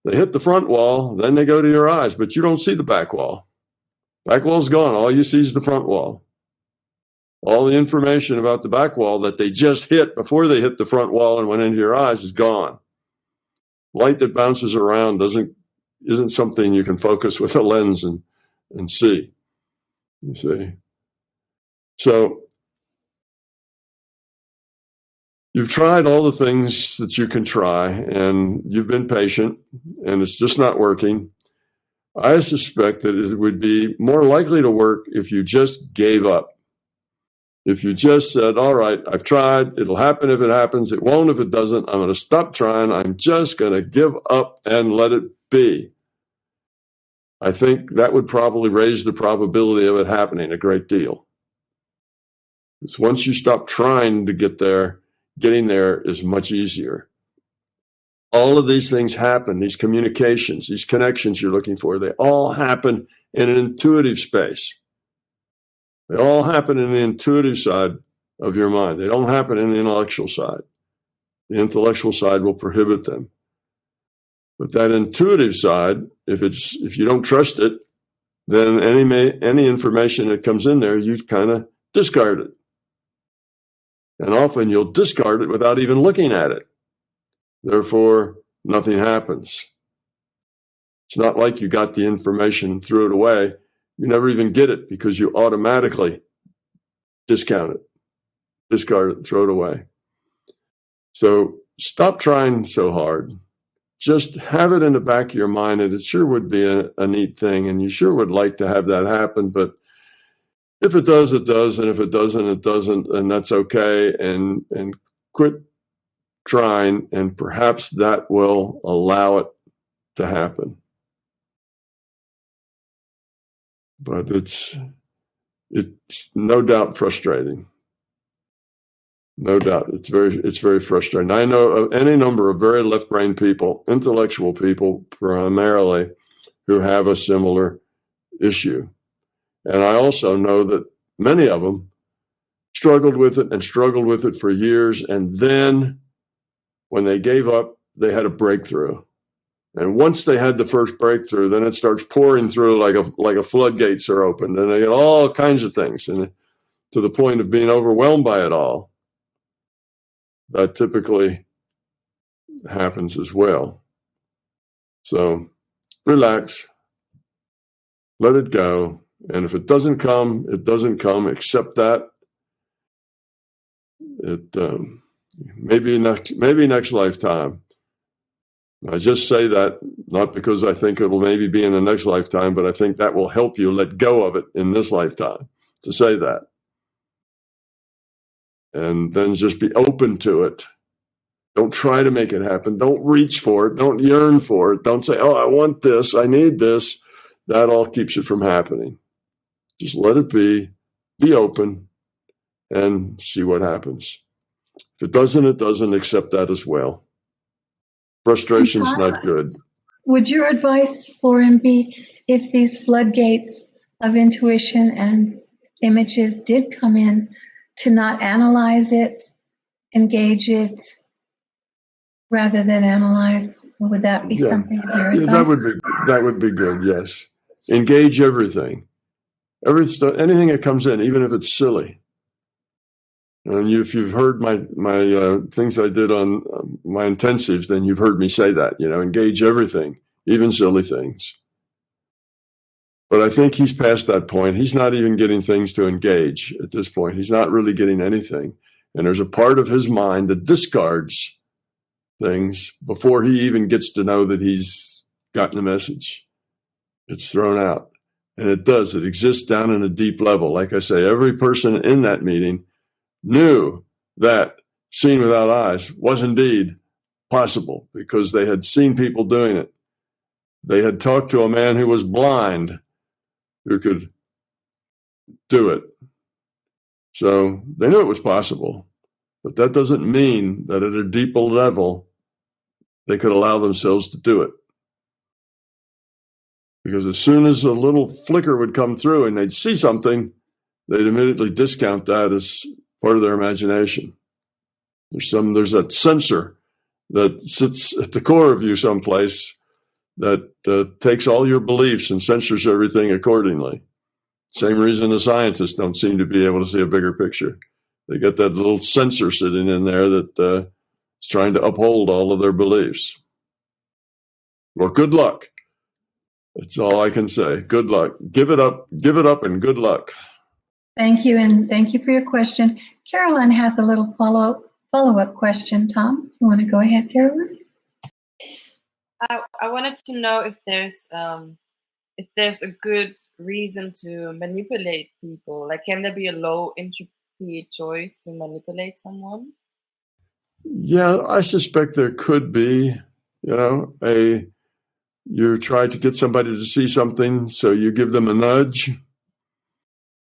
they hit the front wall, then they go to your eyes, but you don't see the back wall. Back wall's gone. All you see is the front wall. All the information about the back wall that they just hit before they hit the front wall and went into your eyes is gone. Light that bounces around isn't something you can focus with a lens and see. You see. So you've tried all the things that you can try, and you've been patient, and it's just not working. I suspect that it would be more likely to work if you just gave up. If you just said, all right, I've tried, it'll happen if it happens, it won't if it doesn't, I'm going to stop trying, I'm just going to give up and let it be. I think that would probably raise the probability of it happening a great deal. Because once you stop trying to get there, getting there is much easier. All of these things happen, these communications, these connections you're looking for, they all happen in an intuitive space. They all happen in the intuitive side of your mind. They don't happen in the intellectual side. The intellectual side will prohibit them. But that intuitive side, if you don't trust it, then any information that comes in there, you kind of discard it. And often you'll discard it without even looking at it. Therefore, nothing happens. It's not like you got the information and threw it away. You never even get it because you automatically discount it, discard it, throw it away. So stop trying so hard. Just have it in the back of your mind, and it sure would be a neat thing, and you sure would like to have that happen. But if it does, it does, and if it doesn't, it doesn't, and that's okay. And quit trying, and perhaps that will allow it to happen. But it's no doubt frustrating. No doubt, it's very frustrating. I know of any number of very left-brain people, intellectual people primarily, who have a similar issue. And I also know that many of them struggled with it for years. And then when they gave up, they had a breakthrough. And once they had the first breakthrough, then it starts pouring through like a floodgates are opened, and they get all kinds of things, and to the point of being overwhelmed by it all. That typically happens as well. So relax, let it go. And if it doesn't come, it doesn't come. Accept that. It maybe next lifetime. I just say that not because I think it'll maybe be in the next lifetime, but I think that will help you let go of it in this lifetime, to say that. And then just be open to it. Don't try to make it happen. Don't reach for it. Don't yearn for it. Don't say, oh, I want this. I need this. That all keeps it from happening. Just let it be open, and see what happens. If it doesn't, it doesn't. Accept that as well. Frustration's not good. Would your advice for him be, if these floodgates of intuition and images did come in, to not analyze it, engage it, rather than analyze? Would that be something of your advice? That would be good, yes. Engage everything. Anything that comes in, even if it's silly. And if you've heard my things I did on my intensives, then you've heard me say that, engage everything, even silly things. But I think he's past that point. He's not even getting things to engage at this point. He's not really getting anything. And there's a part of his mind that discards things before he even gets to know that he's gotten the message. It's thrown out. And it does. It exists down in a deep level. Like I say, every person in that meeting knew that seeing without eyes was indeed possible, because they had seen people doing it. They had talked to a man who was blind who could do it. So they knew it was possible, but that doesn't mean that at a deeper level they could allow themselves to do it. Because as soon as a little flicker would come through and they'd see something, they'd immediately discount that as part of their imagination. There's that sensor that sits at the core of you someplace that takes all your beliefs and censors everything accordingly. Same reason the scientists don't seem to be able to see a bigger picture. They get that little sensor sitting in there that is trying to uphold all of their beliefs. Well, good luck. That's all I can say. Good luck. Give it up, and good luck. Thank you, and thank you for your question. Carolyn has a little follow-up question. Tom, you want to go ahead, Carolyn? I wanted to know if there's a good reason to manipulate people. Like, can there be a low entropy choice to manipulate someone? Yeah, I suspect there could be. You try to get somebody to see something, so you give them a nudge.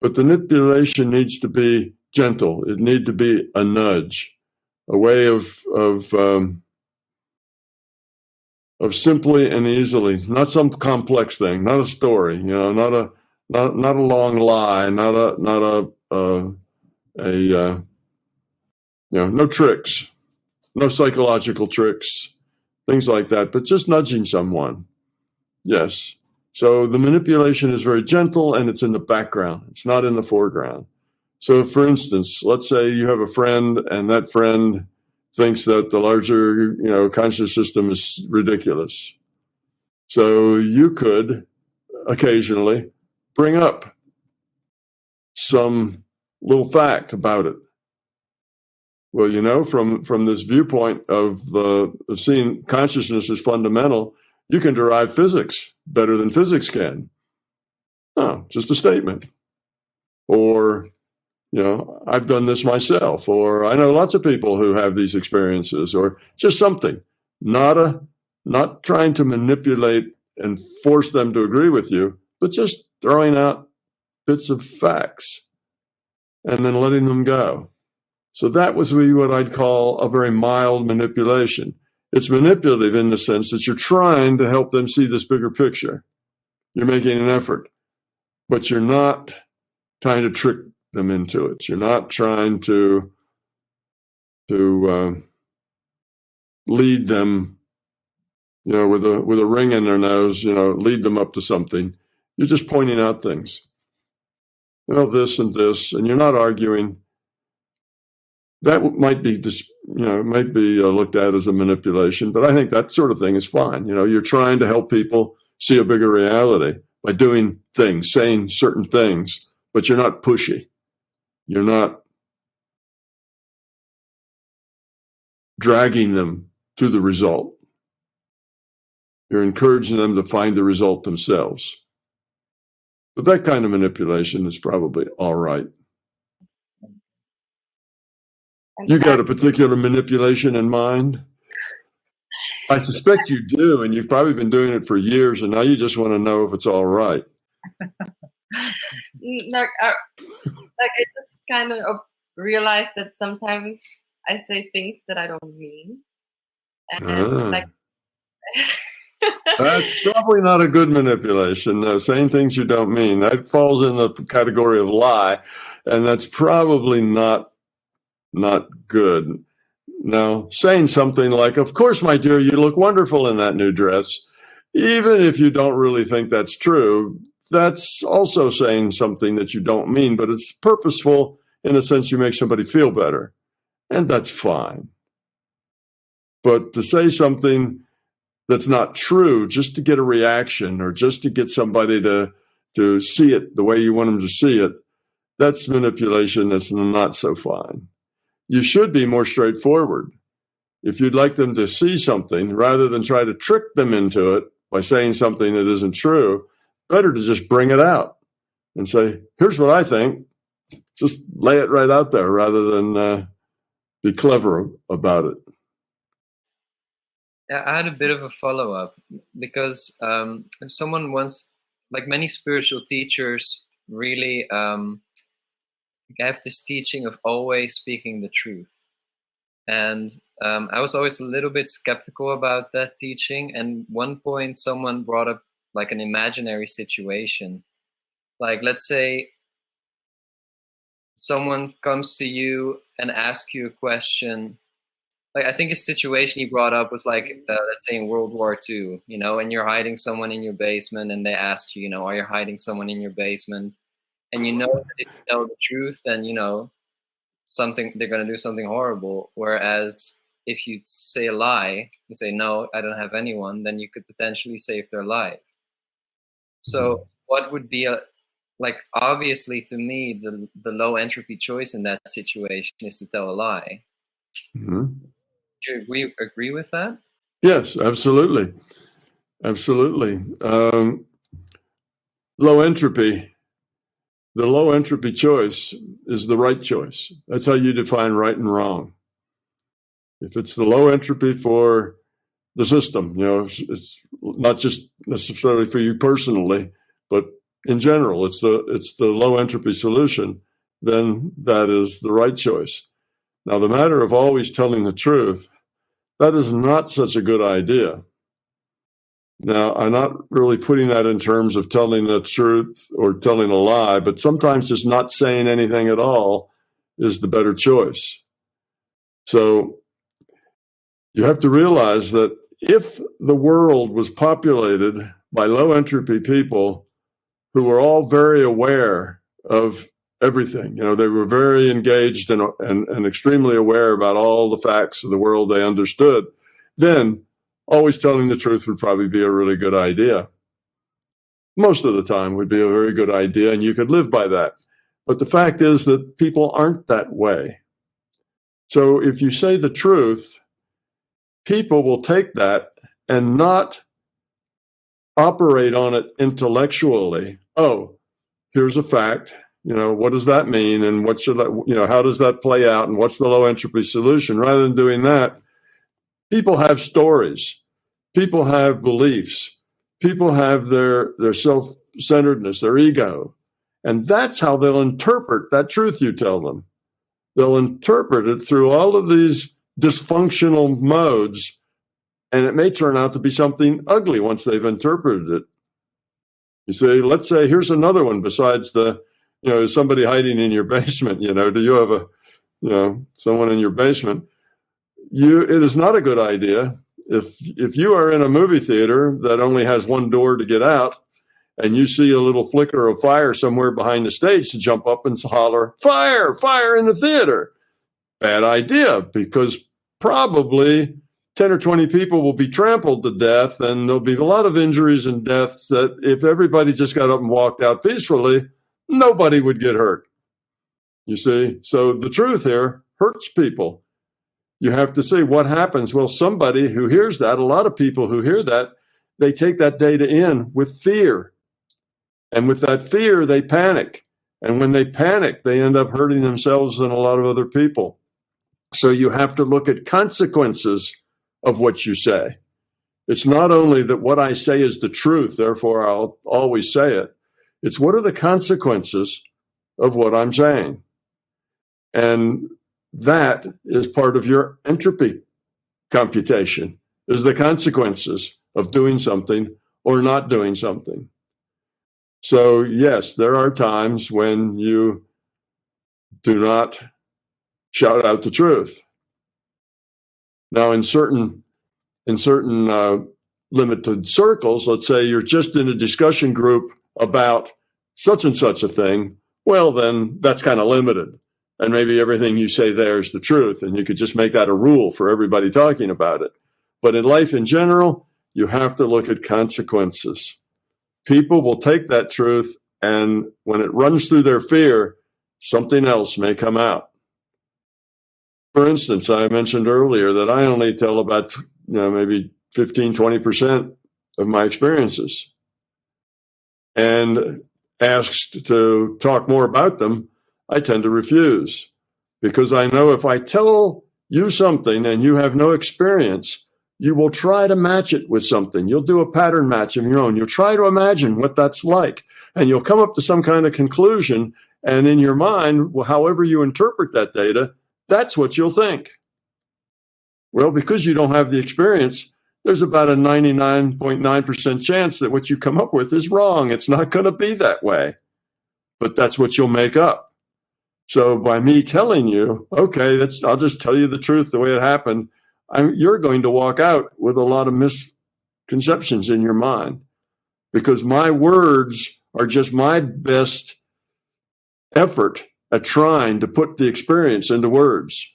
But the manipulation needs to be gentle. It needs to be a nudge, a way of simply and easily, not some complex thing, not a story, not a long lie, no tricks, no psychological tricks, things like that, but just nudging someone. Yes. So the manipulation is very gentle and it's in the background. It's not in the foreground. So for instance, let's say you have a friend and that friend thinks that the larger, conscious system is ridiculous. So you could occasionally bring up some little fact about it. Well, from this viewpoint of seeing consciousness as fundamental, you can derive physics better than physics can. Oh, just a statement. Or, I've done this myself, or I know lots of people who have these experiences, or just something. Not trying to manipulate and force them to agree with you, but just throwing out bits of facts and then letting them go. So that was what I'd call a very mild manipulation. It's manipulative in the sense that you're trying to help them see this bigger picture. You're making an effort, but you're not trying to trick them into it. You're not trying to lead them, with a ring in their nose, lead them up to something. You're just pointing out things. This and this, and you're not arguing. That might be looked at as a manipulation, but I think that sort of thing is fine. You're trying to help people see a bigger reality by doing things, saying certain things, but you're not pushy. You're not dragging them to the result. You're encouraging them to find the result themselves. But that kind of manipulation is probably all right. You got a particular manipulation in mind? I suspect you do, and you've probably been doing it for years, and now you just want to know if it's all right. I just kind of realized that sometimes I say things that I don't mean. And that's probably not a good manipulation. No, saying things you don't mean. That falls in the category of lie, and that's probably not good. Now, saying something like, "Of course, my dear, you look wonderful in that new dress," even if you don't really think that's true, that's also saying something that you don't mean, but it's purposeful in a sense you make somebody feel better. And that's fine. But to say something that's not true just to get a reaction or just to get somebody to see it the way you want them to see it, that's manipulation that's not so fine. You should be more straightforward. If you'd like them to see something, rather than try to trick them into it by saying something that isn't true, better to just bring it out and say, "Here's what I think." Just lay it right out there rather than be clever about it. I had a bit of a follow-up because someone once, like many spiritual teachers, really have this teaching of always speaking the truth. And I was always a little bit skeptical about that teaching. And one point someone brought up like an imaginary situation. Like, let's say someone comes to you and asks you a question. Like, I think a situation he brought up was like, let's say in World War II, and you're hiding someone in your basement and they asked you, are you hiding someone in your basement? And that if you tell the truth, then, they're going to do something horrible. Whereas if you say a lie, you say, "No, I don't have anyone," then you could potentially save their life. So what would be obviously to me, the low entropy choice in that situation is to tell a lie. Mm-hmm. Do you agree with that? Yes, absolutely. Absolutely. Low entropy. The low entropy choice is the right choice. That's how you define right and wrong. If it's the low entropy for the system, it's not just necessarily for you personally, but in general, it's the low entropy solution, then that is the right choice. Now, the matter of always telling the truth, that is not such a good idea. Now, I'm not really putting that in terms of telling the truth or telling a lie, but sometimes just not saying anything at all is the better choice. So you have to realize that if the world was populated by low entropy people who were all very aware of everything. You know, they were very engaged and extremely aware about all the facts of the world they understood. Then always telling the truth would probably be a really good idea. Most of the time would be a very good idea, and you could live by that. But the fact is that people aren't that way. So if you say the truth, people will take that and not operate on it intellectually. Oh, here's a fact. You know, what does that mean? And what should I, you know, how does that play out? And what's the low entropy solution? Rather than doing that, people have stories. People have beliefs. People have their self-centeredness, their ego. And that's how they'll interpret that truth you tell them. They'll interpret it through all of these dysfunctional modes, and it may turn out to be something ugly once they've interpreted it. You see, let's say, here's another one besides the, you know, is somebody hiding in your basement? You know, do you have a, you know, someone in your basement? It is not a good idea if you are in a movie theater that only has one door to get out, and you see a little flicker of fire somewhere behind the stage, to jump up and holler, "Fire! Fire in the theater!" Bad idea, because probably 10 or 20 people will be trampled to death, and there'll be a lot of injuries and deaths that if everybody just got up and walked out peacefully, nobody would get hurt. You see? So the truth here hurts people. You have to see what happens. Well, somebody who hears that, a lot of people who hear that, they take that data in with fear. And with that fear, they panic. And when they panic, they end up hurting themselves and a lot of other people. So you have to look at consequences of what you say. It's not only that what I say is the truth, therefore I'll always say it. It's what are the consequences of what I'm saying? And that is part of your entropy computation, is the consequences of doing something or not doing something. So yes, there are times when you do not shout out the truth. Now, in certain limited circles, let's say you're just in a discussion group about such and such a thing, well, then that's kind of limited. And maybe everything you say there is the truth, and you could just make that a rule for everybody talking about it. But in life in general, you have to look at consequences. People will take that truth, and when it runs through their fear, something else may come out. For instance, I mentioned earlier that I only tell about, maybe 15, 20% of my experiences. And asked to talk more about them, I tend to refuse, because I know if I tell you something and you have no experience, you will try to match it with something. You'll do a pattern match of your own. You'll try to imagine what that's like, and you'll come up to some kind of conclusion. And in your mind, however you interpret that data, that's what you'll think. Well, because you don't have the experience, there's about a 99.9% chance that what you come up with is wrong. It's not going to be that way, but that's what you'll make up. So by me telling you, okay, I'll just tell you the truth the way it happened, you're going to walk out with a lot of misconceptions in your mind, because my words are just my best effort at trying to put the experience into words.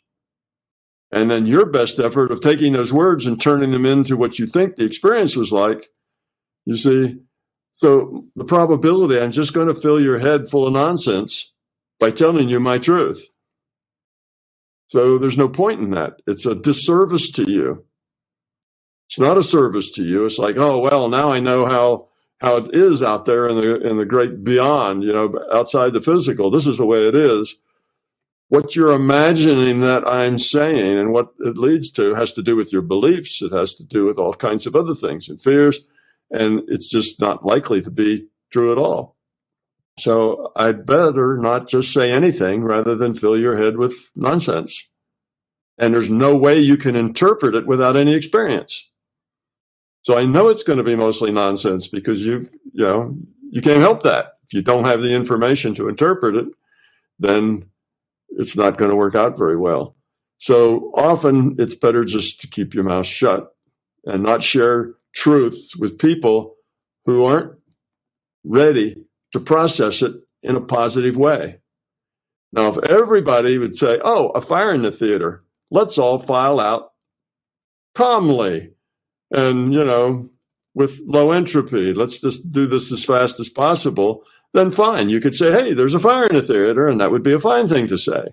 And then your best effort of taking those words and turning them into what you think the experience was like, you see. So the probability, I'm just going to fill your head full of nonsense by telling you my truth. So there's no point in that. It's a disservice to you. It's not a service to you. It's like, oh, well, now I know how it is out there in the great beyond, outside the physical. This is the way it is. What you're imagining that I'm saying and what it leads to has to do with your beliefs. It has to do with all kinds of other things and fears, and it's just not likely to be true at all. So I'd better not just say anything rather than fill your head with nonsense. And there's no way you can interpret it without any experience. So I know it's going to be mostly nonsense, because you can't help that. If you don't have the information to interpret it, then it's not going to work out very well. So often it's better just to keep your mouth shut and not share truth with people who aren't ready to process it in a positive way. Now, if everybody would say, oh, a fire in the theater, let's all file out calmly and, with low entropy, let's just do this as fast as possible, then fine. You could say, hey, there's a fire in the theater, and that would be a fine thing to say,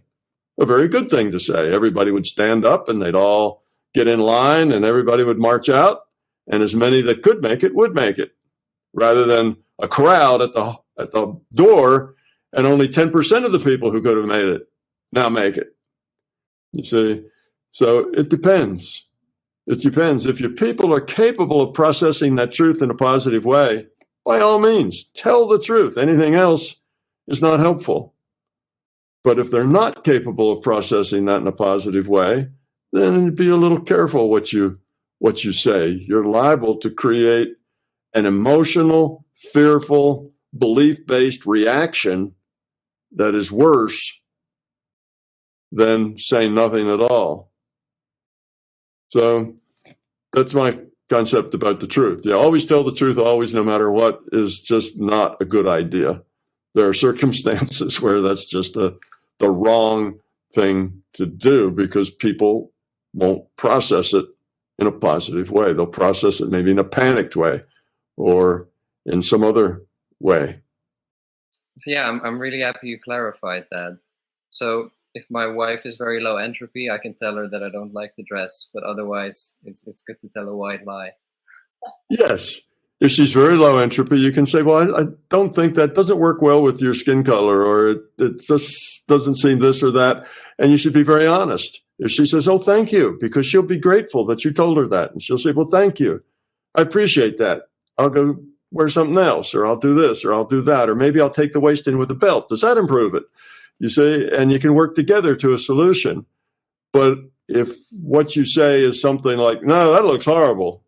a very good thing to say. Everybody would stand up and they'd all get in line and everybody would march out, and as many that could make it would make it, rather than a crowd at the door and only 10% of the people who could have made it now make it. You see? So it depends. It depends. If your people are capable of processing that truth in a positive way, by all means, tell the truth. Anything else is not helpful. But if they're not capable of processing that in a positive way, then be a little careful what you say. You're liable to create an emotional, fearful, belief-based reaction that is worse than saying nothing at all. So that's my concept about the truth. Yeah, always tell the truth, always, no matter what, is just not a good idea. There are circumstances where that's just the wrong thing to do because people won't process it in a positive way. They'll process it maybe in a panicked way or in some other way. So yeah, I'm really happy you clarified that. So if my wife is very low entropy, I can tell her that I don't like the dress, but otherwise it's good to tell a white lie. Yes. If she's very low entropy, you can say, well, I don't think that doesn't work well with your skin color, or it just doesn't seem this or that. And you should be very honest. If she says, oh, thank you, because she'll be grateful that you told her that. And she'll say, well, thank you. I appreciate that. I'll go wear something else, or I'll do this, or I'll do that, or maybe I'll take the waist in with a belt. Does that improve it? You see, and you can work together to a solution. But if what you say is something like, no, that looks horrible,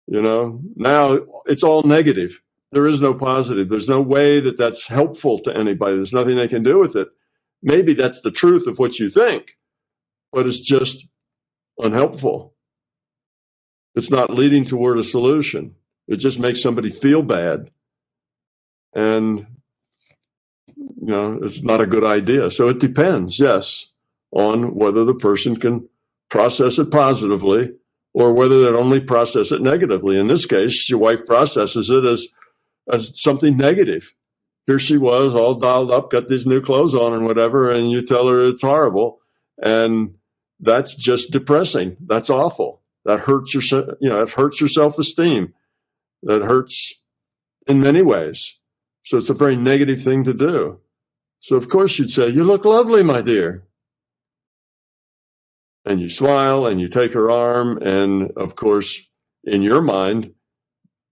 now it's all negative. There is no positive. There's no way that that's helpful to anybody. There's nothing they can do with it. Maybe that's the truth of what you think, but it's just unhelpful. It's not leading toward a solution. It just makes somebody feel bad. And, it's not a good idea. So it depends, yes, on whether the person can process it positively or whether they'd only process it negatively. In this case, your wife processes it as something negative. Here she was, all dolled up, got these new clothes on and whatever, and you tell her it's horrible. And that's just depressing. That's awful. That hurts it hurts your self-esteem. That hurts in many ways. So it's a very negative thing to do. So of course you'd say, you look lovely, my dear. And you smile and you take her arm. And of course, in your mind,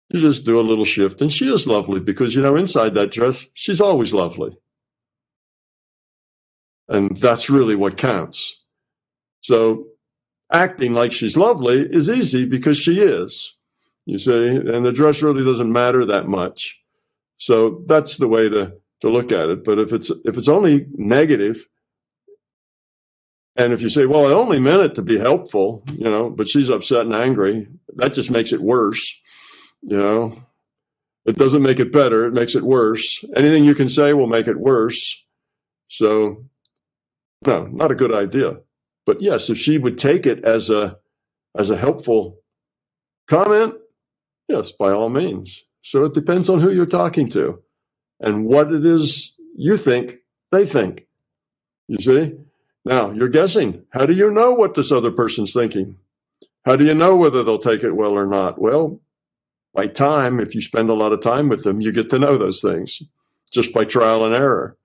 you just do a little shift. And she is lovely because, inside that dress, she's always lovely. And that's really what counts. So acting like she's lovely is easy because she is, you see, and the dress really doesn't matter that much. So that's the way to look at it. But if it's only negative, and if you say, well, I only meant it to be helpful, but she's upset and angry, that just makes it worse. It doesn't make it better. It makes it worse. Anything you can say will make it worse. So no, not a good idea. But yes, if she would take it as a helpful comment, yes, by all means. So it depends on who you're talking to and what it is you think they think. You see? Now, you're guessing. How do you know what this other person's thinking? How do you know whether they'll take it well or not? Well, by time, if you spend a lot of time with them, you get to know those things just by trial and error.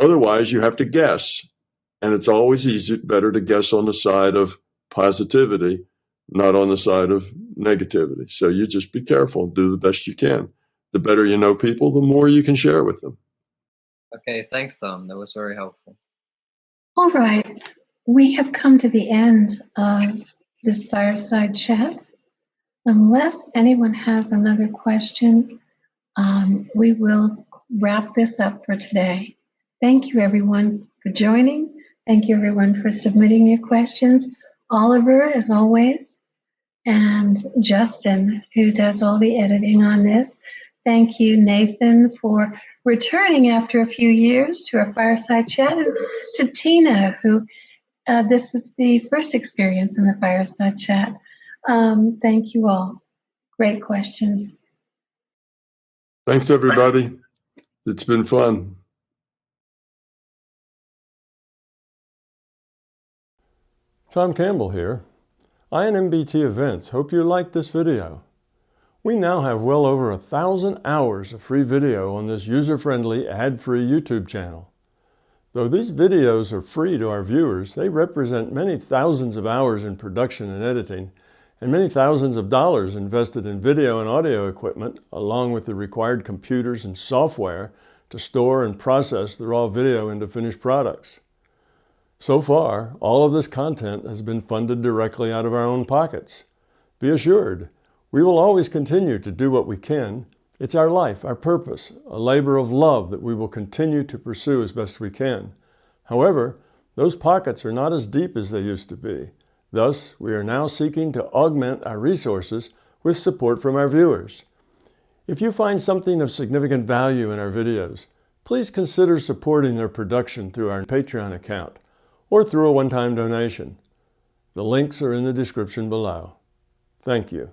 Otherwise, you have to guess. And it's always better to guess on the side of positivity, not on the side of negativity. So you just be careful, do the best you can. The better you know people, the more you can share with them. Okay, thanks, Tom. That was very helpful. All right. We have come to the end of this fireside chat. Unless anyone has another question, we will wrap this up for today. Thank you, everyone, for joining. Thank you, everyone, for submitting your questions. Oliver, as always, and Justin, who does all the editing on this. Thank you, Nathan, for returning after a few years to our Fireside Chat, and to Tina, who this is the first experience in the Fireside Chat. Thank you all. Great questions. Thanks, everybody. It's been fun. Tom Campbell here. INMBT Events. Hope you liked this video. We now have well over 1,000 hours of free video on this user-friendly, ad-free YouTube channel. Though these videos are free to our viewers, they represent many thousands of hours in production and editing, and many thousands of dollars invested in video and audio equipment, along with the required computers and software to store and process the raw video into finished products. So far, all of this content has been funded directly out of our own pockets. Be assured, we will always continue to do what we can. It's our life, our purpose, a labor of love that we will continue to pursue as best we can. However, those pockets are not as deep as they used to be. Thus, we are now seeking to augment our resources with support from our viewers. If you find something of significant value in our videos, please consider supporting their production through our Patreon account or through a one-time donation. The links are in the description below. Thank you.